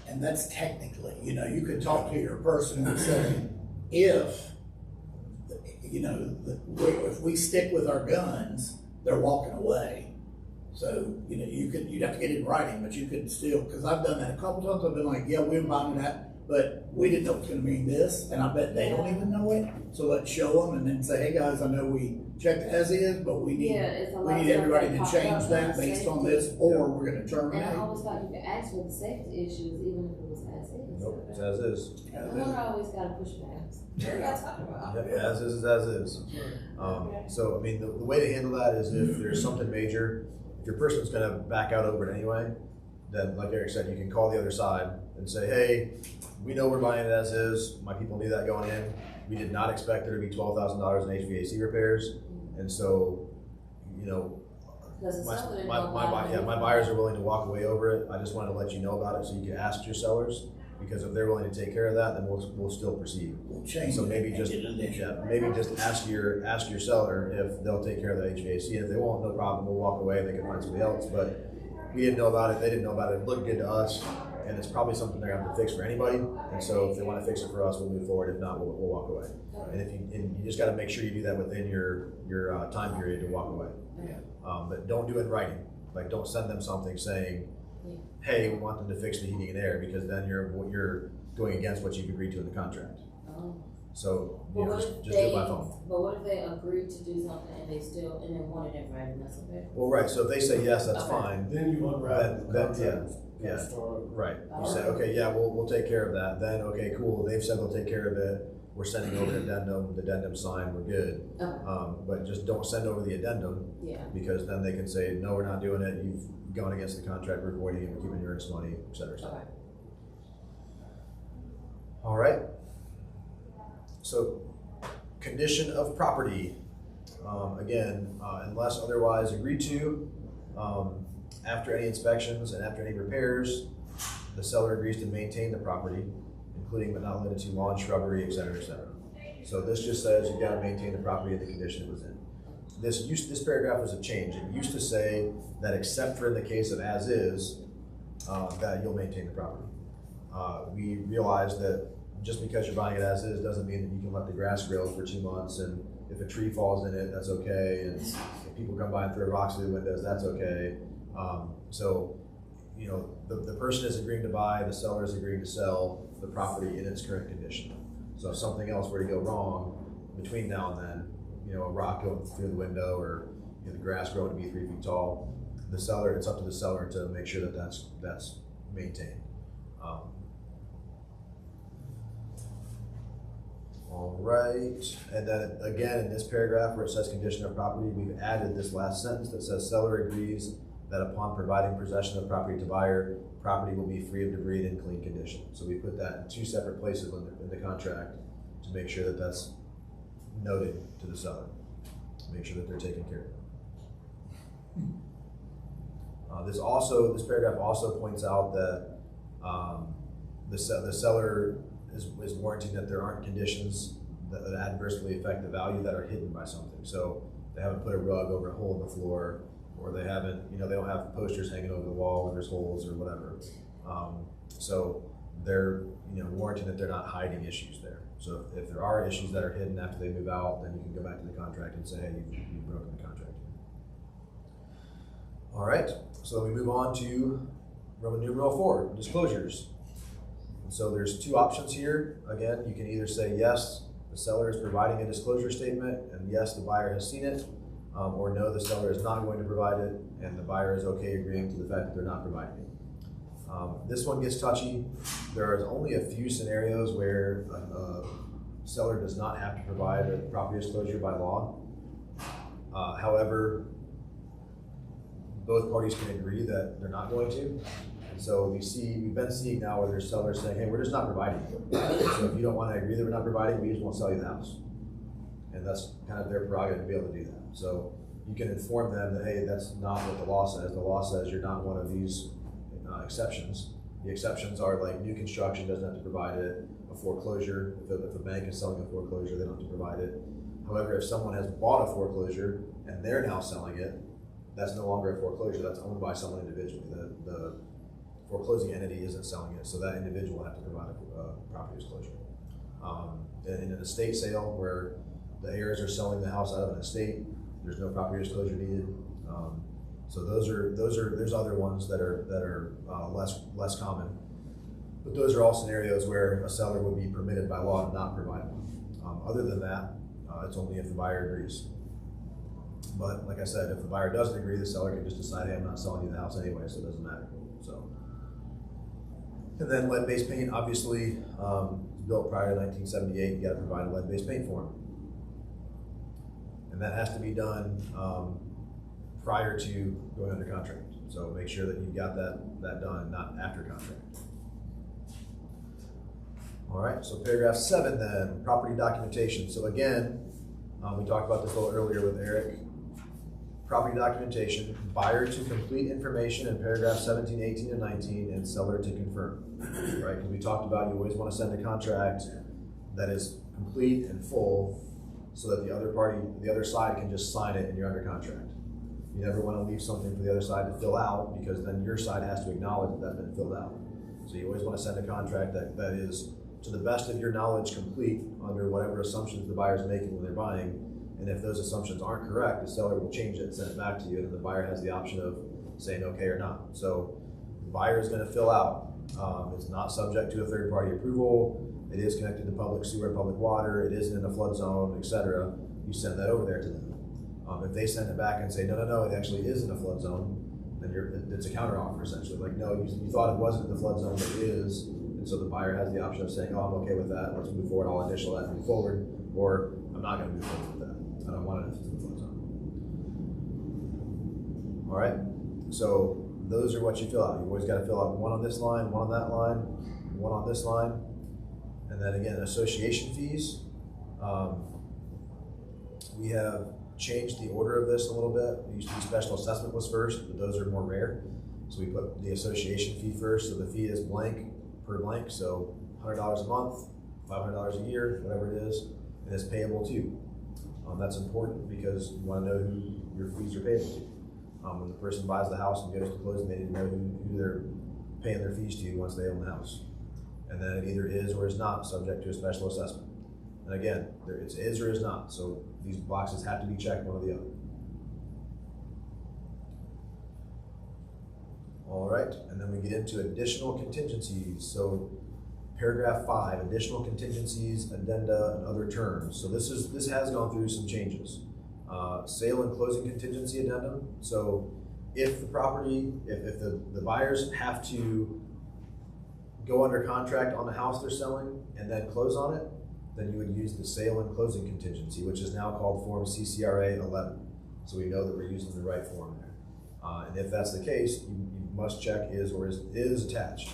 And that's technically, you could talk to your person and say, if we stick with our guns, they're walking away. So, you'd have to get it in writing, but you could still, because I've done that a couple times. I've been like, yeah, we're buying that, but we didn't know it's going to mean this, and I bet they don't even know it. So let's show them and then say, hey guys, I know we checked as is, but we need It's a lot of everybody to stuff change that about based on safety. this, or we're going to And terminate. I always thought you could ask for the safety issues even if it was as is. Nope, it's as is. I always gotta push back. What are y'all talking about? Yep, as is as is. So, I mean, the way to handle that is if there's something major, if your person's gonna back out over it anyway, then like Eric said, you can call the other side and say, hey, we know we're buying it as is. My people knew that going in. We did not expect there to be $12,000 in HVAC repairs. And so, Because my, some of them my, don't my, buy yeah, my buyers are willing to walk away over it. I just wanted to let you know about it so you can ask your sellers, because if they're willing to take care of that, then we'll still proceed. We'll change So it maybe and just get it initial. maybe just ask your seller if they'll take care of the HVAC. If they won't, no problem. We'll walk away. They can find somebody else. But we didn't know about it. They didn't know about it. It looked good to us, and it's probably something they're going to have to fix for anybody. And so if they want to fix it for us, we'll move forward. If not, we'll walk away. And you just got to make sure you do that within your time period to walk away. Okay. But don't do it in writing. Like, don't send them something saying, hey, we want them to fix the heating and air, because then you're going against what you've agreed to in the contract. Oh. So, But what just if do they, it by phone. but what if they agreed to do something and they wanted it right, and that's okay? Well, right, so if they say yes, that's Okay. fine. Then you unwrap the Then, contract. yeah. Start. Right, you Alright. say, okay, yeah, we'll take care of that. Then, okay, cool, they've said they'll take care of it. We're sending over the addendum signed, we're good. Okay. But just don't send over the addendum, Yeah. because then they can say, no, we're not doing it. You've gone against the contract, we're voiding it, we're keeping your earnest money, et cetera, et cetera. Okay. All right. So, condition of property. Again, unless otherwise agreed to, after any inspections and after any repairs, the seller agrees to maintain the property, including but not limited to lawn, shrubbery, et cetera, et cetera. So this just says you've got to maintain the property in the condition it was in. This paragraph was a change. It used to say that except for in the case of as is, that you'll maintain the property. We realized that just because you're buying it as is doesn't mean that you can let the grass grow for 2 months, and if a tree falls in it, that's okay, and if people come by and throw rocks through the windows, that's okay. So, the person is agreeing to buy, the seller is agreeing to sell the property in its current condition. So if something else were to go wrong between now and then, a rock going through the window, or the grass growing to be 3 feet tall, it's up to the seller to make sure that that's maintained. All right, and then again, in this paragraph where it says condition of property, we've added this last sentence that says seller agrees that upon providing possession of property to buyer, property will be free of debris and in clean condition. So we put that in two separate places in the contract to make sure that that's noted to the seller, to make sure that they're taken care of. This paragraph also points out that the seller is warranting that there aren't conditions that adversely affect the value that are hidden by something. So they haven't put a rug over a hole in the floor, or they haven't, they don't have posters hanging over the wall where there's holes or whatever. So they're, warranting that they're not hiding issues there. So if there are issues that are hidden after they move out, then you can go back to the contract and say, hey, you've broken the contract. All right, so we move on to Roman numeral 4, disclosures. And so there's two options here. Again, you can either say yes, the seller is providing a disclosure statement, and yes, the buyer has seen it, or no, the seller is not going to provide it, and the buyer is okay agreeing to the fact that they're not providing it. This one gets touchy. There are only a few scenarios where a seller does not have to provide a property disclosure by law. However, both parties can agree that they're not going to. And so we've been seeing now where there's sellers saying, hey, we're just not providing it. So if you don't want to agree that we're not providing, we just won't sell you the house. And that's kind of their prerogative to be able to do that. So you can inform them that, hey, that's not what the law says. The law says you're not one of these exceptions. The exceptions are like new construction doesn't have to provide it, a foreclosure, if a bank is selling a foreclosure, they don't have to provide it. However, if someone has bought a foreclosure and they're now selling it, that's no longer a foreclosure, that's owned by someone individually. The foreclosing entity isn't selling it, so that individual will have to provide a property disclosure. In an estate sale where the heirs are selling the house out of an estate, there's no property disclosure needed. So there's other ones that are less common, but those are all scenarios where a seller would be permitted by law to not provide one. Other than that, it's only if the buyer agrees. But like I said, if the buyer doesn't agree, the seller can just decide, hey, I'm not selling you the house anyway, so it doesn't matter. So, and then lead-based paint, obviously, built prior to 1978, you got to provide a lead-based paint form, and that has to be done prior to going under contract. So make sure that you've got that done, not after contract. All right, so paragraph 7 then, property documentation. So again, we talked about this a little earlier with Eric. Property documentation, buyer to complete information in paragraph 17, 18, and 19, and seller to confirm, right? Because we talked about you always want to send a contract that is complete and full so that the other side can just sign it and you're under contract. You never want to leave something for the other side to fill out, because then your side has to acknowledge that that's been filled out. So you always want to send a contract that is, to the best of your knowledge, complete under whatever assumptions the buyer's making when they're buying. And if those assumptions aren't correct, the seller will change it and send it back to you, and then the buyer has the option of saying okay or not. So the buyer is going to fill out. It's not subject to a third-party approval. It is connected to public sewer and public water. It isn't in a flood zone, etc. You send that over there to them. If they send it back and say, no, it actually is in a flood zone, then it's a counteroffer essentially. Like, no, you thought it wasn't in the flood zone, but it is. And so the buyer has the option of saying, oh, I'm okay with that. Let's move forward. I'll initial that and move forward. Or I'm not going to move forward with that. I don't want it if it's in the flood zone. All right. So those are what you fill out. You always got to fill out one on this line, one on that line, one on this line. And then again, association fees. We have changed the order of this a little bit. It used to be special assessment was first, but those are more rare. So we put the association fee first. So the fee is blank per blank. So $100 a month, $500 a year, whatever it is, and it's payable to. That's important because you want to know who your fees are payable to. When the person buys the house and goes to closing, they need to know who they're paying their fees to once they own the house. And then it either is or is not subject to a special assessment. And again, it is or is not. So these boxes have to be checked, one or the other. All right, and then we get into additional contingencies. So paragraph 5, additional contingencies, addenda, and other terms. So this has gone through some changes. Sale and closing contingency addendum. So if the property, if the buyers have to go under contract on the house they're selling and then close on it, then you would use the sale and closing contingency, which is now called Form CCRA 11. So we know that we're using the right form there. And if that's the case, you must check is or is attached.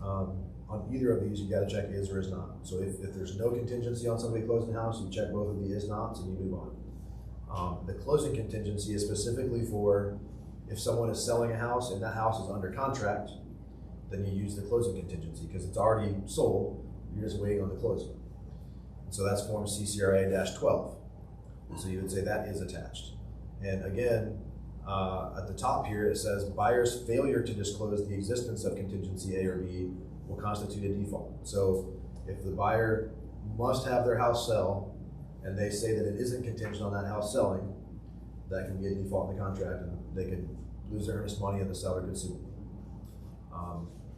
On either of these, you gotta check is or is not. So if there's no contingency on somebody closing the house, you check both of the is nots and you move on. The closing contingency is specifically for if someone is selling a house and that house is under contract, then you use the closing contingency because it's already sold, you're just waiting on the closing. So that's Form CCRA-12. So you would say that is attached. And again, at the top here, it says buyer's failure to disclose the existence of contingency A or B will constitute a default. So if the buyer must have their house sell and they say that it isn't contingent on that house selling, that can be a default in the contract and they can lose their earnest money and the seller could sue.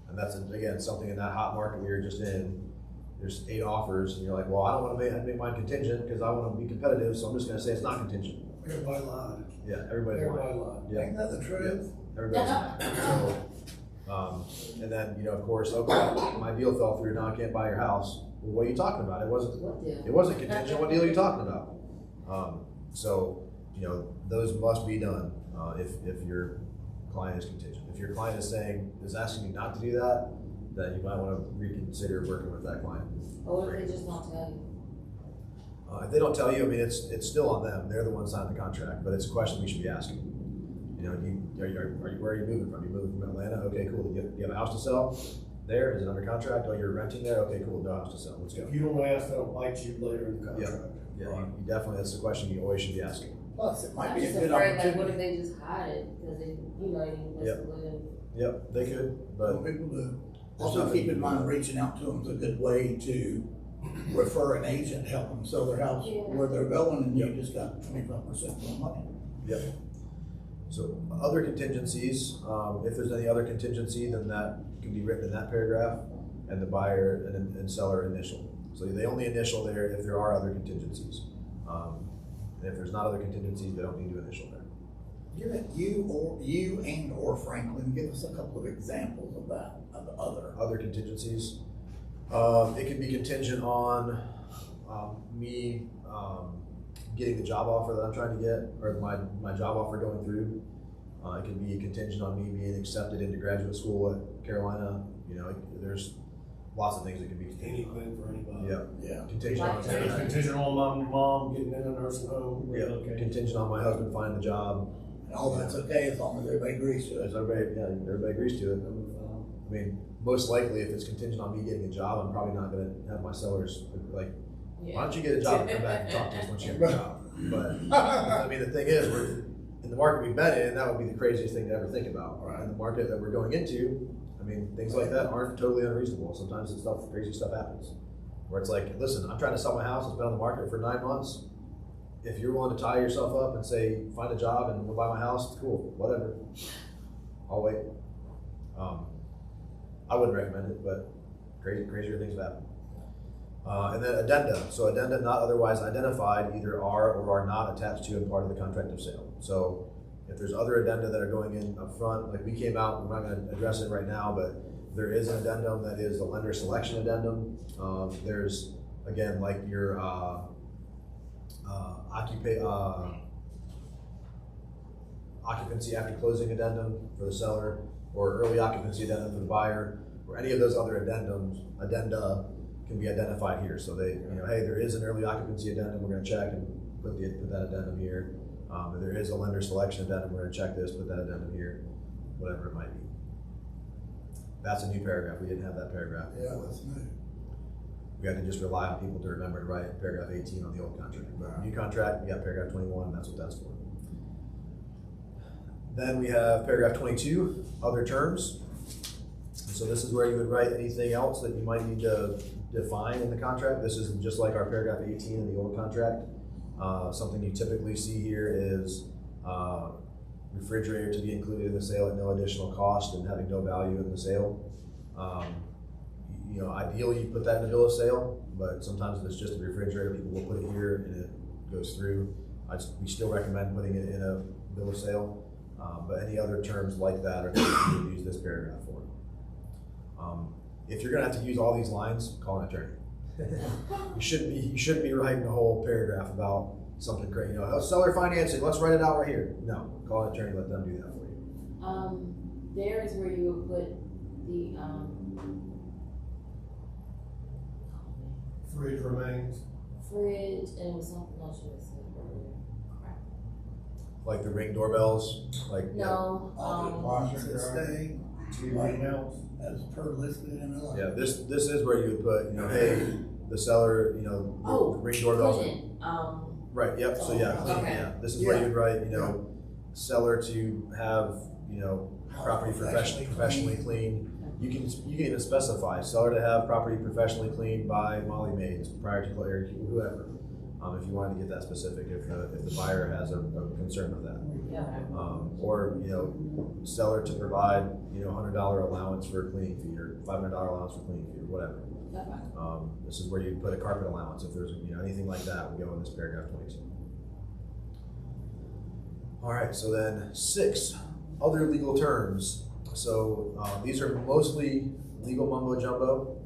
And that's, again, something in that hot market we were just in. There's 8 offers and you're like, well, I don't want to make mine contingent because I want to be competitive, so I'm just going to say it's not contingent. Everybody lied. Yeah, everybody lied. Yeah. Ain't that the truth? Everybody's lying. So, and then, you know, of course, okay, my deal fell through, now I can't buy your house. Well, what are you talking about? It wasn't contingent. What deal are you talking about? So, you know, those must be done if your client is contingent. If your client is asking you not to do that, then you might want to reconsider working with that client. Or what if they just don't tell you? If they don't tell you, I mean, it's still on them. They're the ones signing the contract, but it's a question we should be asking. You know, where are you moving from? You moving from Atlanta? Okay, cool. Do you have a house to sell there? Is it under contract? Oh, you're renting there? Okay, cool. No house to sell. Let's go. If you don't ask, they'll bite you later in the contract. Yeah, you definitely, that's the question you always should be asking. Plus, it might I'm be a just good afraid, like, what opportunity. if they just hide it because they, you know, they didn't Yep. live. Yep, they could, but What people do. There's Also, nothing keep you in can mind, do. reaching out to them is a good way to refer an agent, help them sell their house Yeah. where they're going, and you Yep. just got 25% of the money. Yep. So other contingencies, if there's any other contingency, then that can be written in that paragraph, and the buyer and seller initial. So they only initial there if there are other contingencies. And if there's not other contingencies, they don't need to initial there. You and or Franklin, give us a couple of examples of that, of the Other contingencies, it can be contingent on me getting the job offer that I'm trying to get, or my job offer going through. It can be contingent on me being accepted into graduate school at Carolina. You know, there's lots of things that can be contingent on. Anything for anybody. Yeah, Yeah. contingent on It's that. contingent on my mom getting in a nursing home. Yeah, Okay. contingent on my husband finding the job. And all that's okay as long as everybody agrees to it. As everybody agrees to it. I mean, most likely, if it's contingent on me getting a job, I'm probably not going to have my sellers like, why don't you get a job and come back and talk to us once you have a job? But I mean, the thing is, we're in the market we've been in, that would be the craziest thing to ever think about. Right. In the market that we're going into, I mean, things like that aren't totally unreasonable. Sometimes crazy stuff happens. Where it's like, listen, I'm trying to sell my house, it's been on the market for 9 months. If you're willing to tie yourself up and say, find a job and we'll buy my house, cool, whatever. I'll wait. I wouldn't recommend it, but crazier things have happened. And then addenda. So addenda not otherwise identified either are or are not attached to and part of the contract of sale. So if there's other addenda that are going in up front, like we came out, we're not going to address it right now, but there is an addendum that is the lender selection addendum. There's, again, like your occupancy after closing addendum for the seller, or early occupancy addendum for the buyer, or any of those other addenda can be identified here. So they, you know, hey, there is an early occupancy addendum, we're going to check and put that addendum here. If there is a lender selection addendum, we're going to check this, put that addendum here, whatever it might be. That's a new paragraph. We didn't have that paragraph Yeah, before. that's new. We had to just rely on people to remember to write paragraph 18 on the old contract. But new contract, we got paragraph 21, and that's what that's for. Then we have paragraph 22, other terms. So this is where you would write anything else that you might need to define in the contract. This is just like our paragraph 18 in the old contract. Something you typically see here is refrigerator to be included in the sale at no additional cost and having no value in the sale. You know, ideally you put that in the bill of sale, but sometimes if it's just a refrigerator, people will put it here and it goes through. We still recommend putting it in a bill of sale, but any other terms like that are things you would use this paragraph for. if you're gonna have to use all these lines, call an attorney. You shouldn't be writing a whole paragraph about something great, you know, oh, seller financing, let's write it out right here. No, call an attorney, let them do that for you. There is where you would put the, Fridge remains. fridge, and it was something else you had said earlier. Crap. Like the Ring doorbells, like. No, Options that stay, Right now, as per listed in the. Yeah, this is where you would put, you know, hey, the seller, you know, Oh, the Ring doorbells. Clinton, Right, yep, so yeah, Okay. yeah, this is where you would write, you know, seller to have, you know, property professionally cleaned. You can even specify, seller to have property professionally cleaned by Molly Maids prior to or whoever. If you wanted to get that specific, if the buyer has a concern with that. yeah. Or, you know, seller to provide, you know, $100 allowance for a cleaning fee or $500 allowance for cleaning fee or whatever. This is where you put a carpet allowance. If there's, you know, anything like that would go in this paragraph 22. All right, so then 6, other legal terms. So these are mostly legal mumbo jumbo.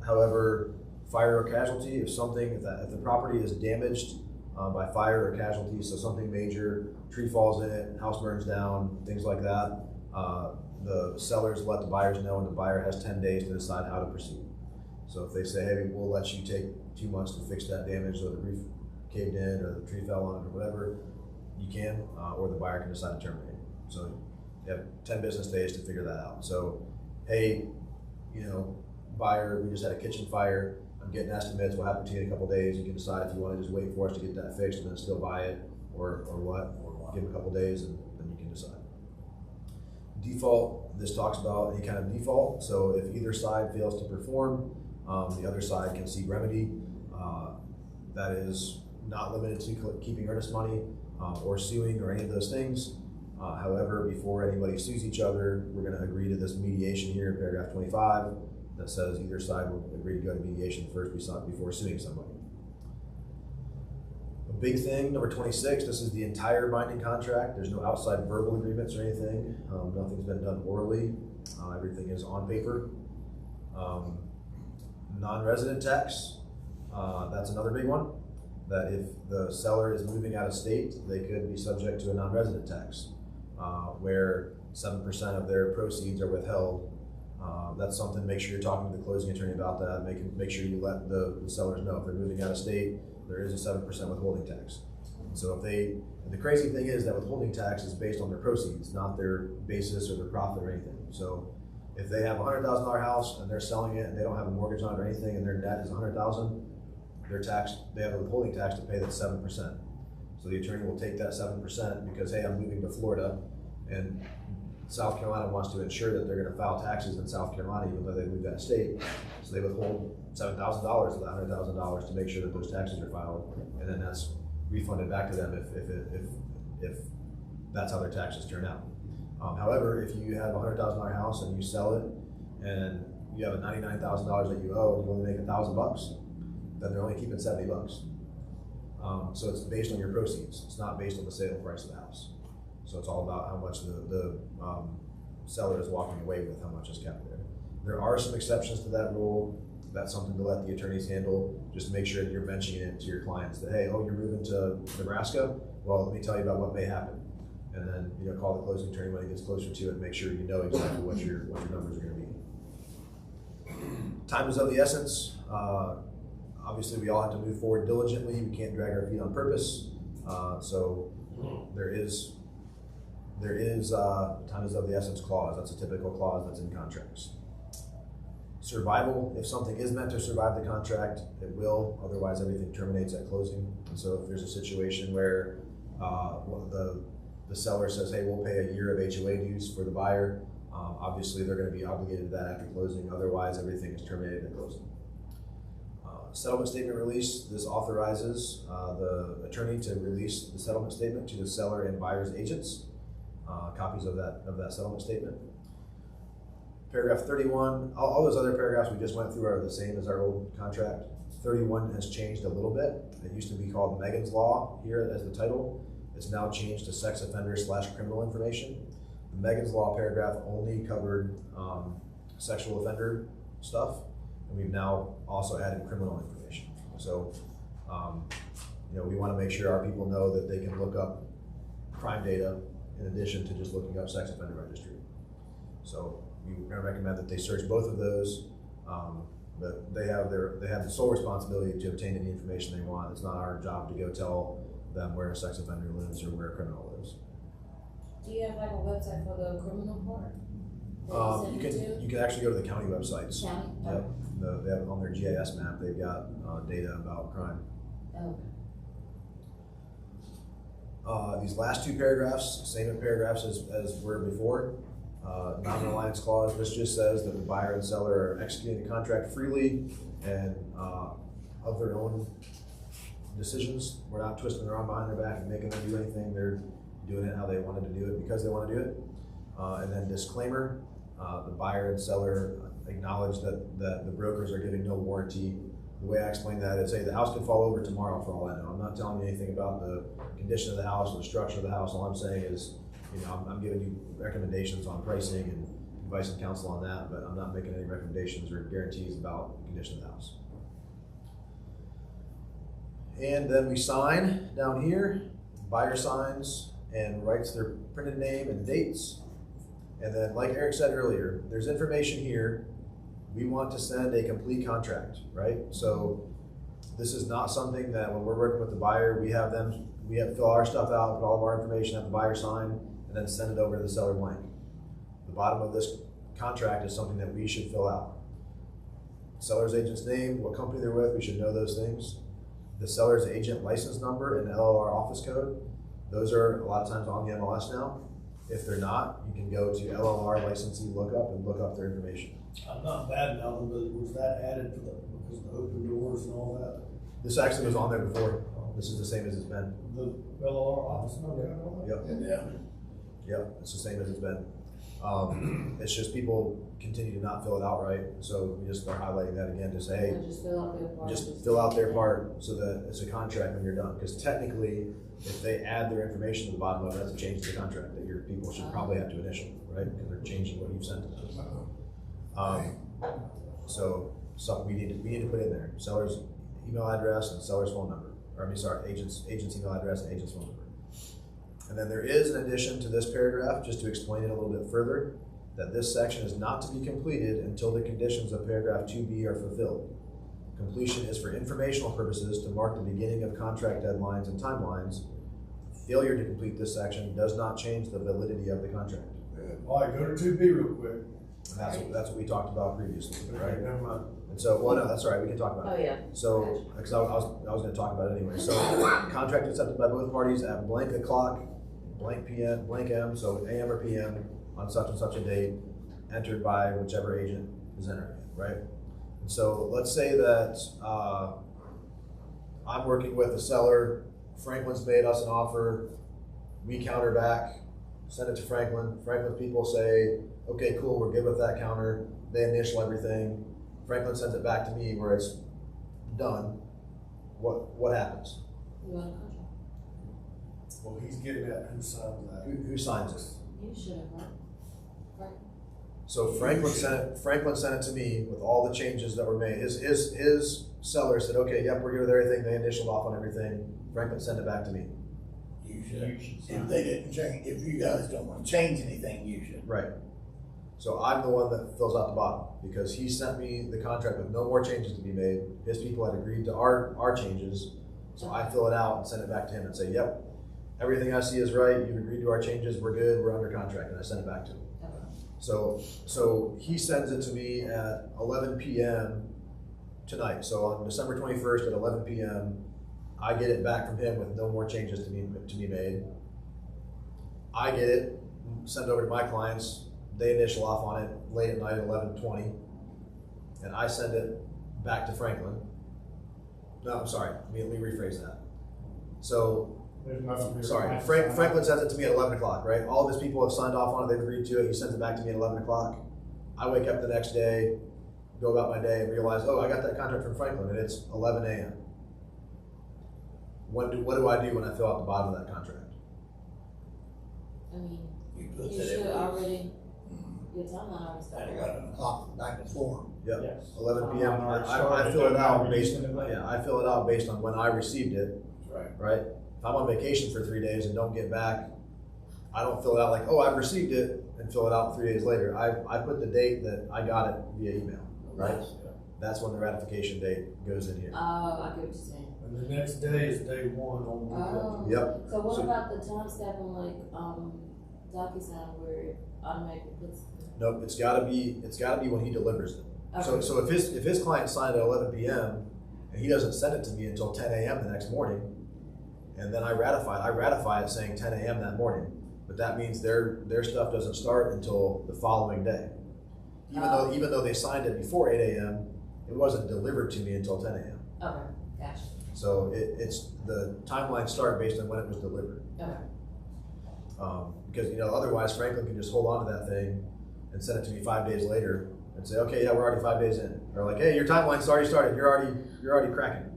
However, fire or casualty, if the property is damaged by fire or casualty, so something major, tree falls in it, house burns down, things like that, the sellers let the buyers know, and the buyer has 10 days to decide how to proceed. So if they say, hey, we'll let you take 2 months to fix that damage, or the roof caved in, or the tree fell on it, or whatever, you can, or the buyer can decide to terminate. So you have 10 business days to figure that out. So, hey, you know, buyer, we just had a kitchen fire, I'm getting estimates, we'll have it to you in a couple days, you can decide if you want to just wait for us to get that fixed and then still buy it, or what, or give them a couple days and then you can decide. Default, this talks about any kind of default, so if either side fails to perform, the other side can seek remedy. That is not limited to keeping earnest money or suing or any of those things. However, before anybody sues each other, we're going to agree to this mediation here in paragraph 25 that says either side will agree to go to mediation first before suing somebody. A big thing, number 26, this is the entire binding contract. There's no outside verbal agreements or anything. Nothing's been done orally. Everything is on paper. Non-resident tax, that's another big one. That if the seller is moving out of state, they could be subject to a non-resident tax, where 7% of their proceeds are withheld. That's something, make sure you're talking to the closing attorney about that. Make sure you let the sellers know if they're moving out of state, there is a 7% withholding tax. And so the crazy thing is that withholding tax is based on their proceeds, not their basis or their profit or anything. So if they have a $100,000 house and they're selling it and they don't have a mortgage on it or anything and their debt is $100,000, they have a withholding tax to pay that's 7%. So the attorney will take that 7% because, hey, I'm moving to Florida and South Carolina wants to ensure that they're going to file taxes in South Carolina even though they moved that state. So they withhold $7,000 of that $100,000 to make sure that those taxes are filed, and then that's refunded back to them if that's how their taxes turn out. However, if you have a $100,000 house and you sell it and you have a $99,000 that you owe and you only make $1,000, then they're only keeping $70. So it's based on your proceeds. It's not based on the sale price of the house. So it's all about how much the seller is walking away with, how much is kept there. There are some exceptions to that rule. That's something to let the attorneys handle. Just make sure that you're mentioning it to your clients that, hey, oh, you're moving to Nebraska? Well, let me tell you about what may happen. And then, you know, call the closing attorney when it gets closer to it and make sure you know exactly what your numbers are going to be. Time is of the essence. Obviously, we all have to move forward diligently. We can't drag our feet on purpose. So there is time is of the essence clause. That's a typical clause that's in contracts. Survival, if something is meant to survive the contract, it will. Otherwise, everything terminates at closing. And so if there's a situation where the seller says, hey, we'll pay a year of HOA dues for the buyer, obviously they're going to be obligated to that after closing. Otherwise, everything is terminated at closing. Settlement statement release, this authorizes the attorney to release the settlement statement to the seller and buyer's agents. Copies of that settlement statement. Paragraph 31, all those other paragraphs we just went through are the same as our old contract. 31 has changed a little bit. It used to be called Megan's Law here as the title. It's now changed to sex offender / criminal information. The Megan's Law paragraph only covered sexual offender stuff, and we've now also added criminal information. So, we want to make sure our people know that they can look up crime data in addition to just looking up sex offender registry. So we're going to recommend that they search both of those. But they have the sole responsibility to obtain any information they want. It's not our job to go tell them where a sex offender lives or where a criminal lives. Do you have like a website for the criminal part? That You send it can actually go to the county websites. to? County? Yep. They have on their GIS map. They've got data about crime. Oh, These last two paragraphs, same paragraphs as were before. Non-reliance clause, this just says that the buyer and seller are executing the contract freely and of their own decisions. We're not twisting their arm behind their back and making them do anything. They're doing it how they wanted to do it because they want to do it. And then disclaimer, the buyer and seller acknowledge that the brokers are giving no warranty. The way I explain that is, hey, the house could fall over tomorrow for all I know. I'm not telling you anything about the condition of the house or the structure of the house. All I'm saying is, I'm giving you recommendations on pricing and advice and counsel on that, but I'm not making any recommendations or guarantees about the condition of the house. And then we sign down here. Buyer signs and writes their printed name and dates. And then, like Eric said earlier, there's information here. We want to send a complete contract, right? So this is not something that when we're working with the buyer, we have fill our stuff out, put all of our information, have the buyer sign, and then send it over to the seller blank. The bottom of this contract is something that we should fill out. Seller's agent's name, what company they're with, we should know those things. The seller's agent license number and LLR office code, those are a lot of times on the MLS now. If they're not, you can go to LLR licensee lookup and look up their information. I'm not bad now, but was that added because of the open doors and all that? This actually was on there before. This is the same as it's been. The LR office number and all that? Yep. Yep, it's the same as it's been. It's just people continue to not fill it out right, so we just are highlighting that again to say, hey, just fill out their part. just fill out their part so that it's a contract when you're done. Because technically, if they add their information to the bottom of it, that's a change to the contract that your people should probably have to initial, right? Because they're changing what you've sent to them. So something we need to put in there: seller's email address and seller's phone number. Agent's email address and agent's phone number. And then there is an addition to this paragraph, just to explain it a little bit further, that this section is not to be completed until the conditions of paragraph 2B are fulfilled. Completion is for informational purposes to mark the beginning of contract deadlines and timelines. Failure to complete this section does not change the validity of the contract. All right, go to 2B real quick. And that's what we talked about previously, right? Never mind. And so, well, no, that's all right, we can talk about it. Oh, yeah. So, because I was gonna talk about it anyway. So, contract accepted by both parties at blank o'clock, blank PM, blank M, so AM or PM on such and such a date, entered by whichever agent is entering it, right? And so, let's say that I'm working with a seller, Franklin's made us an offer, we counter back, send it to Franklin, Franklin's people say, okay, cool, we're good with that counter, they initial everything, Franklin sends it back to me where it's done. What happens? You want a contract? Well, he's getting at who signs that. Who signs it? You should have, right? So Franklin sent it to me with all the changes that were made. His seller said, okay, yep, we're good with everything. They initialed off on everything. Franklin sent it back to me. You should. If they didn't change, if you guys don't want to change anything, you should. Right. So I'm the one that fills out the bottom because he sent me the contract with no more changes to be made. His people had agreed to our changes. So I fill it out and send it back to him and say, yep, everything I see is right. You've agreed to our changes. We're good. We're under contract. And I send it back to him. So he sends it to me at 11 p.m. tonight. So on December 21st at 11 p.m., I get it back from him with no more changes to be made. I get it, send it over to my clients. They initial off on it late at night at 11:20, and I send it back to Franklin. No, I'm sorry. Let me rephrase that. So, sorry. Franklin sends it to me at 11 o'clock, right? All of his people have signed off on it. They've agreed to it. He sends it back to me at 11 o'clock. I wake up the next day, go about my day, and realize, oh, I got that contract from Franklin, and it's 11 a.m. What do I do when I fill out the bottom of that contract? I mean, You put you that should in. already, Your timeline already At started. 11 o'clock, back to form. Yep, Yes. 11 p.m. Timeline I already fill it out started. based, Using it. yeah, I fill it out based on when I received it, Right. right? If I'm on vacation for 3 days and don't get back, I don't fill it out like, oh, I've received it, and fill it out 3 days later. I put the date that I got it via email, right? That's when the ratification date goes in here. Oh, I get what you're saying. And the next day is day one on Oh. Yep. So what So- about the time stamp on like, DocuSign where it automatically puts? Nope, it's gotta be when he delivers it. So, Okay. so if his client signed at 11 p.m. and he doesn't send it to me until 10 a.m. the next morning, and then I ratify it saying 10 a.m. that morning, but that means their stuff doesn't start until the following day. Even though they signed it before 8 a.m., it wasn't delivered to me until 10 a.m. Okay, gotcha. So it's the timeline start based on when it was delivered. Okay. Because otherwise Franklin can just hold on to that thing and send it to me 5 days later and say, okay, yeah, we're already 5 days in. Or like, hey, your timeline's already started. You're already cracking.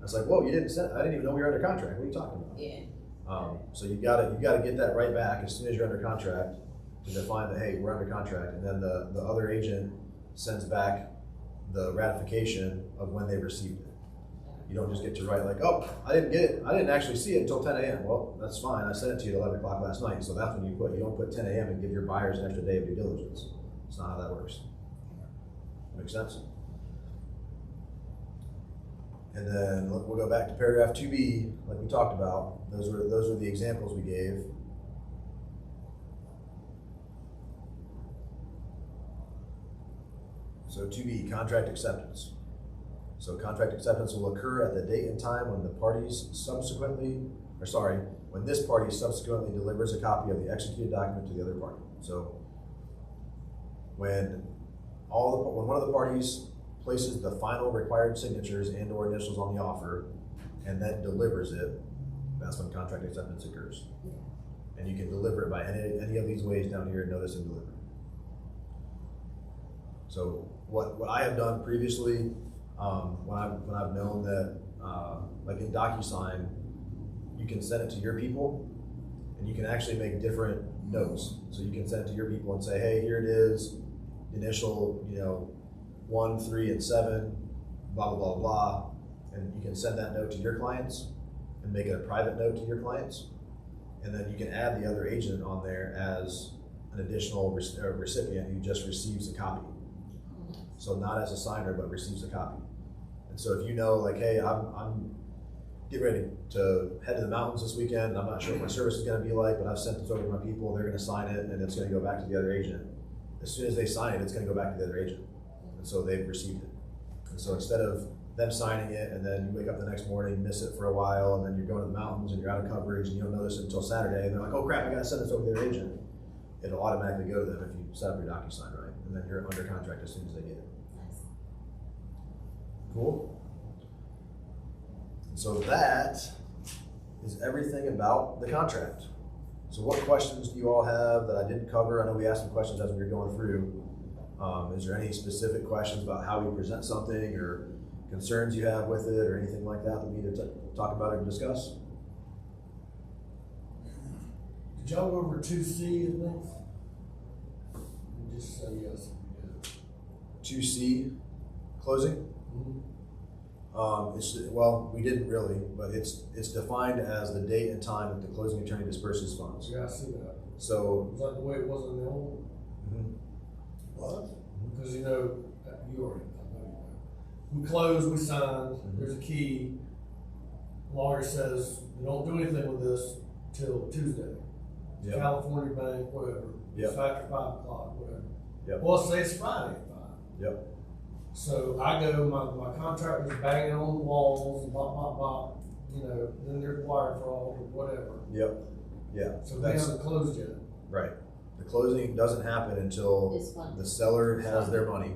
I was like, whoa, you didn't send. I didn't even know we were under contract. What are you talking about? Yeah. So you gotta get that right back as soon as you're under contract to define that, hey, we're under contract, and then the other agent sends back the ratification of when they received it. You don't just get to write like, oh, I didn't get it. I didn't actually see it until 10 a.m. Well, that's fine. I sent it to you at 11 o'clock last night. So that's when you don't put 10 a.m. and give your buyers an extra day of due diligence. It's not how that works. Makes sense? And then we'll go back to paragraph 2B, like we talked about. Those were the examples we gave. So 2B, contract acceptance. So contract acceptance will occur at the date and time when when this party subsequently delivers a copy of the executed document to the other party. So when one of the parties places the final required signatures and or initials on the offer and then delivers it, that's when contract acceptance occurs. And you can deliver it by any of these ways down here, notice and deliver. So what I have done previously, when I've known that, like in DocuSign, you can send it to your people, and you can actually make different notes. So you can send it to your people and say, hey, here it is, initial, 1, 3, and 7, blah, blah, blah, blah. And you can send that note to your clients and make it a private note to your clients. And then you can add the other agent on there as an additional recipient who just receives a copy. So not as a signer, but receives a copy. And so if like, hey, I'm getting ready to head to the mountains this weekend, and I'm not sure what my service is going to be like, but I've sent this over to my people, they're going to sign it, and it's going to go back to the other agent. As soon as they sign it, it's going to go back to the other agent. And so they've received it. And so instead of them signing it, and then you wake up the next morning, miss it for a while, and then you're going to the mountains, and you're out of coverage, and you don't notice it until Saturday, and they're like, oh crap, I got to send this over to their agent. It'll automatically go to them if you set up your DocuSign right, and then you're under contract as soon as they get it. Nice. Cool. So that is everything about the contract. So what questions do you all have that I didn't cover? I know we asked some questions as we were going through. Is there any specific questions about how we present something or concerns you have with it or anything like that we need to talk about or discuss? Did y'all go over 2C at length? Just say yes if you 2C, closing? did. We didn't really, but it's defined as the date and time that the closing attorney disperses funds. Yeah, I see that. So, Was that the way it was in the old? What? Because you already, I know you know. We close, we sign, there's a key. Lawyer says, you don't do anything with this till Tuesday. Yep. California Bank, whatever. Yep. It's after 5 o'clock, whatever. Yep. Well, say it's Friday at 5. Yep. So I go, my contractor's banging on the walls, and bop, bop, bop, then there's wire fraud or whatever. Yep. Yeah. So we That's haven't closed yet. right. The closing doesn't happen until It's fun. the seller has their money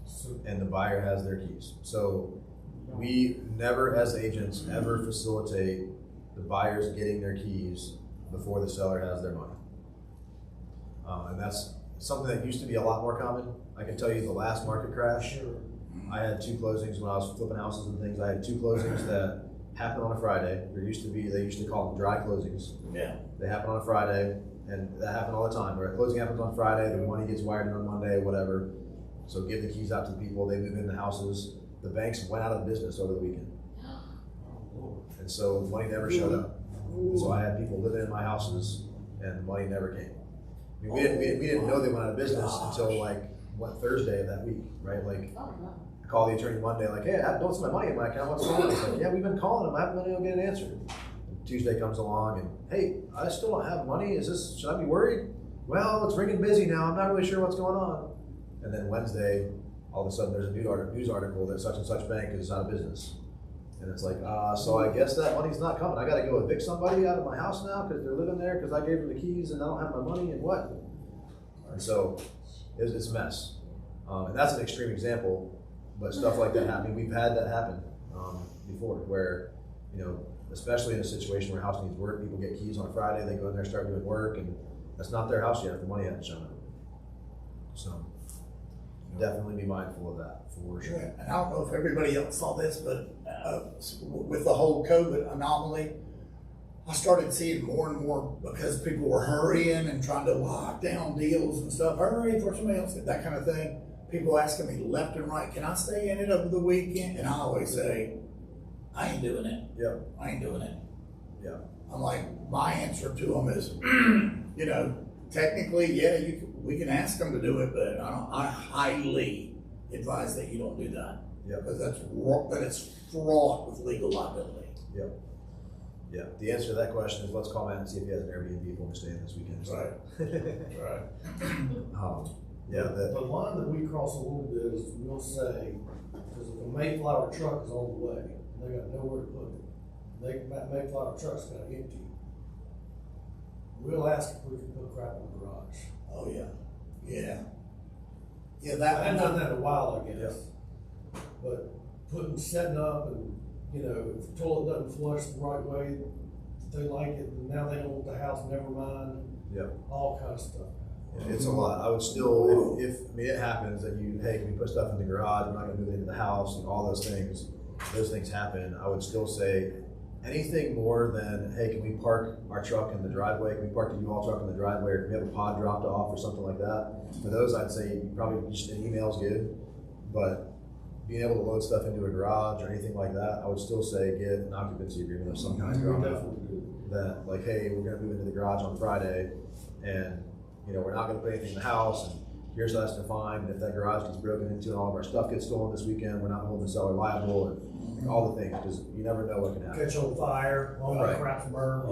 So, and the buyer has their keys. So we never, as agents, ever facilitate the buyers getting their keys before the seller has their money. And that's something that used to be a lot more common. I can tell you the last market crash, sure. I had 2 closings when I was flipping houses and things. I had 2 closings that happened on a Friday. They used to call them dry closings. Yeah. They happen on a Friday, And that happened all the time, where closing happens on Friday, the money gets wired in on Monday, whatever. So give the keys out to the people, they move into houses. The banks went out of business over the weekend. And so the money never showed up. So I had people living in my houses and the money never came. I mean, we didn't know they went out of business until like, Thursday of that week, right? Like, I called the attorney Monday, like, hey, I don't see my money in my account, what's going on? He's like, yeah, we've been calling them, I haven't been able to get an answer. And Tuesday comes along and, hey, I still don't have money, should I be worried? Well, it's ringing busy now, I'm not really sure what's going on. And then Wednesday, all of a sudden there's a news article that such and such bank is out of business. And it's like, so I guess that money's not coming. I gotta go evict somebody out of my house now because they're living there because I gave them the keys and I don't have my money and what? And so it's a mess. And that's an extreme example, but stuff like that happening, we've had that happen before where, especially in a situation where a house needs work, people get keys on a Friday, they go in there, start doing work, and that's not their house yet, the money hasn't shown up. So definitely be mindful of that for sure. And I don't know if everybody else saw this, but with the whole COVID anomaly, I started seeing more and more because people were hurrying and trying to lock down deals and stuff. Hurry for somebody else, that kind of thing. People asking me left and right, can I stay in it over the weekend? And I always say, I ain't doing it. Yeah. I ain't doing it. Yeah. I'm like, my answer to them is, technically, yeah, we can ask them to do it, but I highly advise that you don't do that. Yeah. Because that is fraught with legal liability. Yeah. Yeah. The answer to that question is let's call Matt and see if he has an Airbnb for him to stay in this weekend. Right. Right. Yeah. The line that we cross a little bit is we'll say, because if a Mayflower truck is on the way, and they got nowhere to put it, that Mayflower truck's got empty. We'll ask if we can put crap in the garage. Oh, yeah. Yeah. Yeah, I that hadn't one. done that in a while, I guess. But setting up and, if the toilet doesn't flush the right way, they like it, and now they don't want the house, never mind. Yep. All kinds of stuff. It's a lot. I would still, if it happens that hey, can we put stuff in the garage? I'm not gonna move it into the house and all those things happen. I would still say anything more than, hey, can we park our truck in the driveway? Can we park the U-Haul truck in the driveway? Or can we have a pod dropped off or something like that? For those, I'd say probably just an email's good, but being able to load stuff into a garage or anything like that, I would still say get an occupancy agreement of some kind. That like, hey, we're gonna move into the garage on Friday and we're not gonna put anything in the house and here's how that's defined. And if that garage gets broken into and all of our stuff gets stolen this weekend, we're not holding the seller liable and all the things, because you never know what can happen. Catch on fire, all my Right. crap's burned.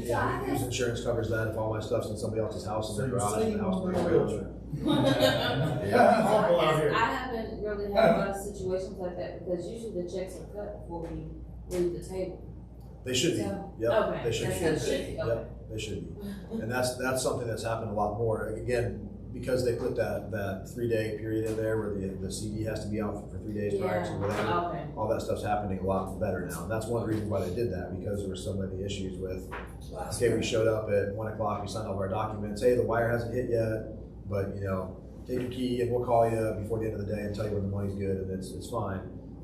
Yeah, use insurance covers that if all my stuff's in somebody else's house in their garage and the house. Awful out here. I haven't really had a lot of situations like that because usually the checks are cut before we leave the table. They should be. So, Yep. okay, They should that's be. how it should be, okay. Yep. They should be. And that's something that's happened a lot more. Again, because they put that 3-day period in there where the CD has to be out for 3 days prior to whatever. Okay. All that stuff's happening a lot better now. And that's one of the reasons why they did that, because there were so many issues with, okay, we showed up at 1 o'clock, we signed all of our documents, hey, the wire hasn't hit yet, but take your key and we'll call you before the end of the day and tell you when the money's good and it's fine.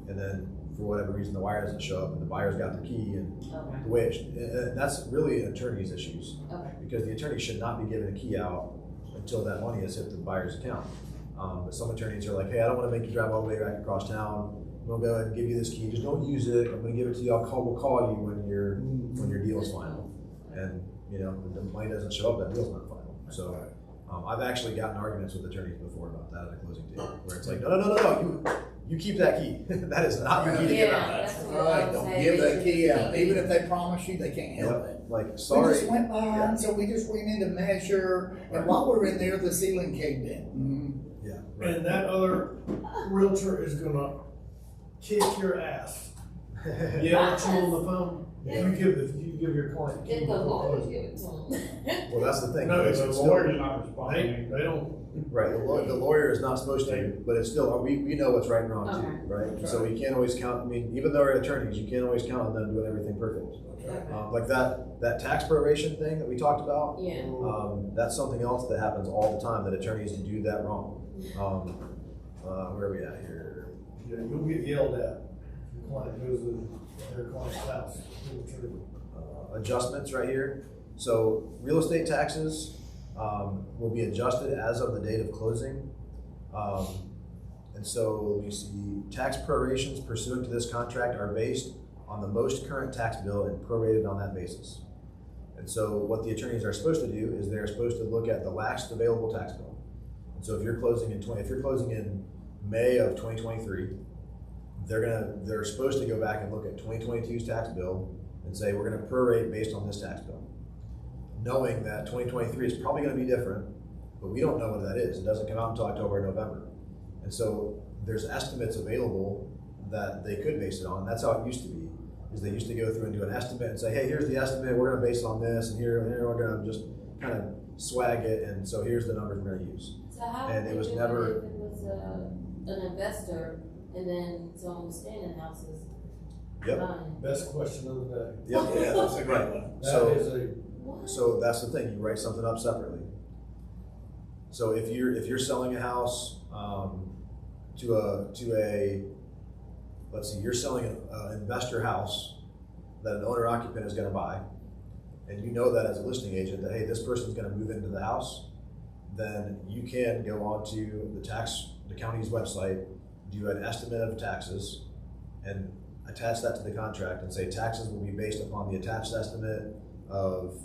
And then for whatever reason, the wire doesn't show up and the buyer's got the key and the way and that's really an attorney's issues. Okay. Because the attorney should not be giving a key out until that money has hit the buyer's account. But some attorneys are like, hey, I don't want to make you drive all the way back across town. We'll go ahead and give you this key. Just don't use it. I'm going to give it to you. We'll call you when your deal is final. And the money doesn't show up, that deal's not final. So I've actually gotten arguments with attorneys before about that at a closing table, where it's like, no, you keep that key. That is not your key to get out. That's what Right, I was don't saying. give that key out. Even if they promise you, they can't help it. Like, sorry. We just went by, and so we just went in to measure, and while we were in there, the ceiling caved in. Yeah. Right. And that other realtor is gonna kick your ass. Yell at you on the phone. If you give your client. Did the lawyers give it to them? Well, that's the thing. No, It's the still- lawyer's not responding. They don't. Right, the lawyer is not supposed to, but it's still, we know what's right and wrong Okay. too, right? So we can't always count, even though we're attorneys, you can't always count on them doing everything perfect. Okay. Like that tax probation thing that we talked about, Yeah. that's something else that happens all the time, that attorneys do that wrong. Where are we at here? Yeah, you'll get yelled at. Your client goes to their client's house. Adjustments right here. So real estate taxes will be adjusted as of the date of closing. And so you see tax prorations pursuant to this contract are based on the most current tax bill and prorated on that basis. And so what the attorneys are supposed to do is they're supposed to look at the last available tax bill. And so if you're closing in May of 2023, they're supposed to go back and look at 2022's tax bill and say, we're gonna prorate based on this tax bill. Knowing that 2023 is probably gonna be different, but we don't know what that is. It doesn't come out until October or November. And so there's estimates available that they could base it on. That's how it used to be, is they used to go through and do an estimate and say, hey, here's the estimate, we're gonna base it on this, and here we're gonna just kind of swag it, and so here's the numbers we're gonna use. So how And would it they was do it never- if it was an investor and then someone was staying in houses? Yep. buying? Best question of the day. Yep. Yeah, that's a great one. So- That is a, What? So that's the thing, you write something up separately. So if you're selling a house to a let's see, you're selling an investor house that an owner occupant is going to buy, and you know that as a listing agent that, hey, this person's going to move into the house, then you can go onto the county's website, do an estimate of taxes, and attach that to the contract and say taxes will be based upon the attached estimate of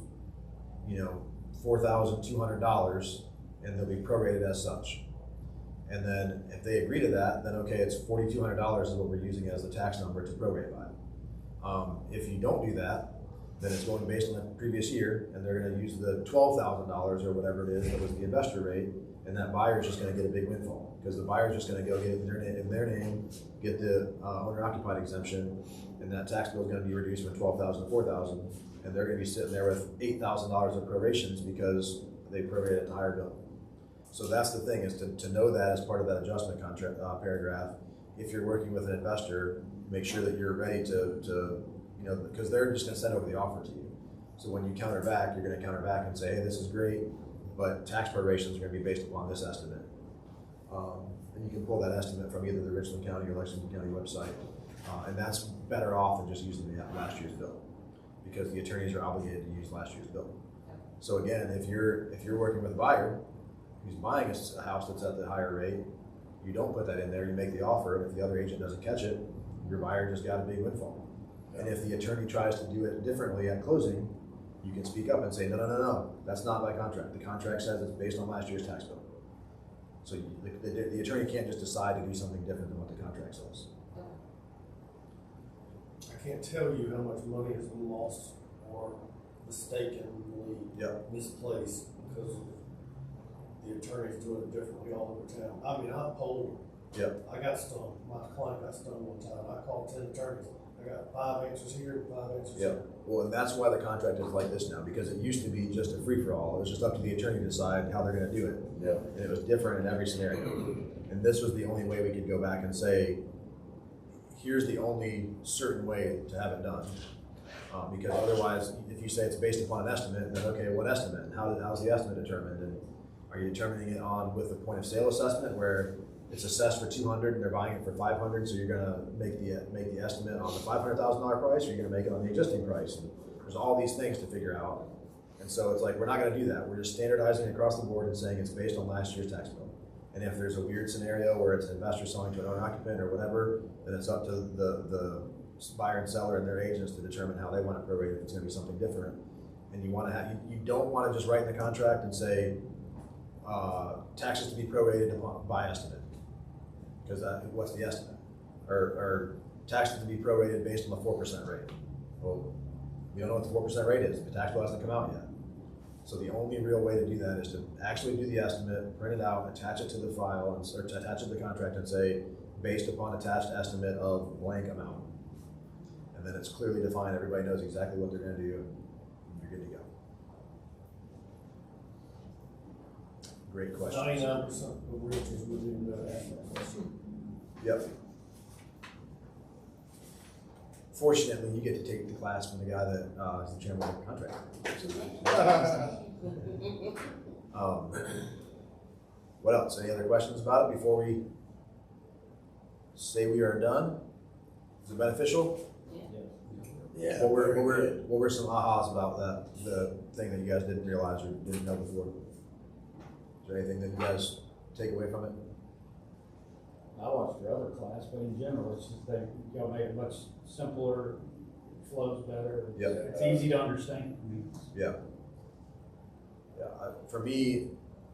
$4,200, and they'll be prorated as such. And then if they agree to that, then okay, it's $4,200 is what we're using as the tax number to prorate by. If you don't do that, then it's going based on the previous year, and they're going to use the $12,000 or whatever it is that was the investor rate, and that buyer is just going to get a big windfall because the buyer is just going to go get it in their name, get the owner-occupied exemption, and that tax bill is going to be reduced from $12,000 to $4,000, and they're going to be sitting there with $8,000 of prorations because they prorated the higher bill. So that's the thing, is to know that as part of that adjustment contract paragraph. If you're working with an investor, make sure that you're ready to because they're just going to send over the offer to you. So when you counter back, you're going to counter back and say, hey, this is great, but tax prorations are going to be based upon this estimate. And you can pull that estimate from either the Richland County or Lexington County website. And that's better off than just using the last year's bill, because the attorneys are obligated to use last year's bill. So again, if you're working with a buyer who's buying a house that's at the higher rate, you don't put that in there, you make the offer, and if the other agent doesn't catch it, your buyer just got a big windfall. And if the attorney tries to do it differently at closing, you can speak up and say, no, that's not my contract. The contract says it's based on last year's tax bill. So the attorney can't just decide to do something different than what the contract says. I can't tell you how much money has been lost or mistakenly misplaced because the attorneys doing it differently all over town. I mean, I polled. Yep. I got stung. My client got stung one time. I called 10 attorneys. I got 5 answers here, 5 answers here. Well, and that's why the contract is like this now, because it used to be just a free-for-all. It was just up to the attorney to decide how they're going to do it. Yeah. And it was different in every scenario. And this was the only way we could go back and say, here's the only certain way to have it done. Because otherwise, if you say it's based upon an estimate, then okay, what estimate? And how's the estimate determined? And are you determining it with a point of sale assessment where it's assessed for $200 and they're buying it for $500, so you're gonna make the estimate on the $500,000 price, or you're gonna make it on the existing price? And there's all these things to figure out. And so it's like, we're not gonna do that. We're just standardizing across the board and saying it's based on last year's tax bill. And if there's a weird scenario where it's an investor selling to an owner occupant or whatever, then it's up to the buyer and seller and their agents to determine how they want to prorate if it's going to be something different. And you don't want to just write in the contract and say taxes to be prorated by estimate, because what's the estimate? Or taxes to be prorated based on the 4% rate. Well, we don't know what the 4% rate is. The tax bill hasn't come out yet. So the only real way to do that is to actually do the estimate, print it out, attach it to the file, or attach it to the contract and say, based upon attached estimate of blank amount. And then it's clearly defined, everybody knows exactly what they're gonna do, and you're good to go. Great question. 99% of realtors wouldn't even ask that question. Yep. Fortunately, you get to take the class from the guy that is the chairman of the contract. What else? Any other questions about it before we say we are done? Is it beneficial? Yeah. What were some ahas about that? thing that you guys didn't realize or didn't know before? Is there anything that you guys take away from it? I watched the other class, but in general, it's just they, y'all made it much simpler, flows better. Yep. It's easy to understand. I mean, Yeah. Yeah, for me,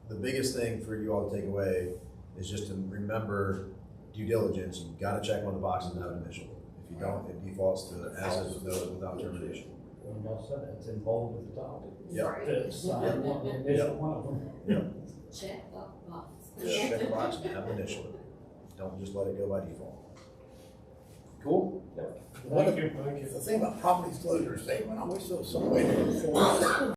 the biggest thing for you all to take away is just to remember due diligence. You gotta check on the boxes and have an initial. If you don't, it defaults to as is without termination. when y'all said it, it's in bold at the top. Yep. To sign one, the initial one of them. Yep. Check the box. Check the box and have an initial. Don't just let it go by default. Cool? What Thank you. The thing about property disclosure statement, I wish there was some way to enforce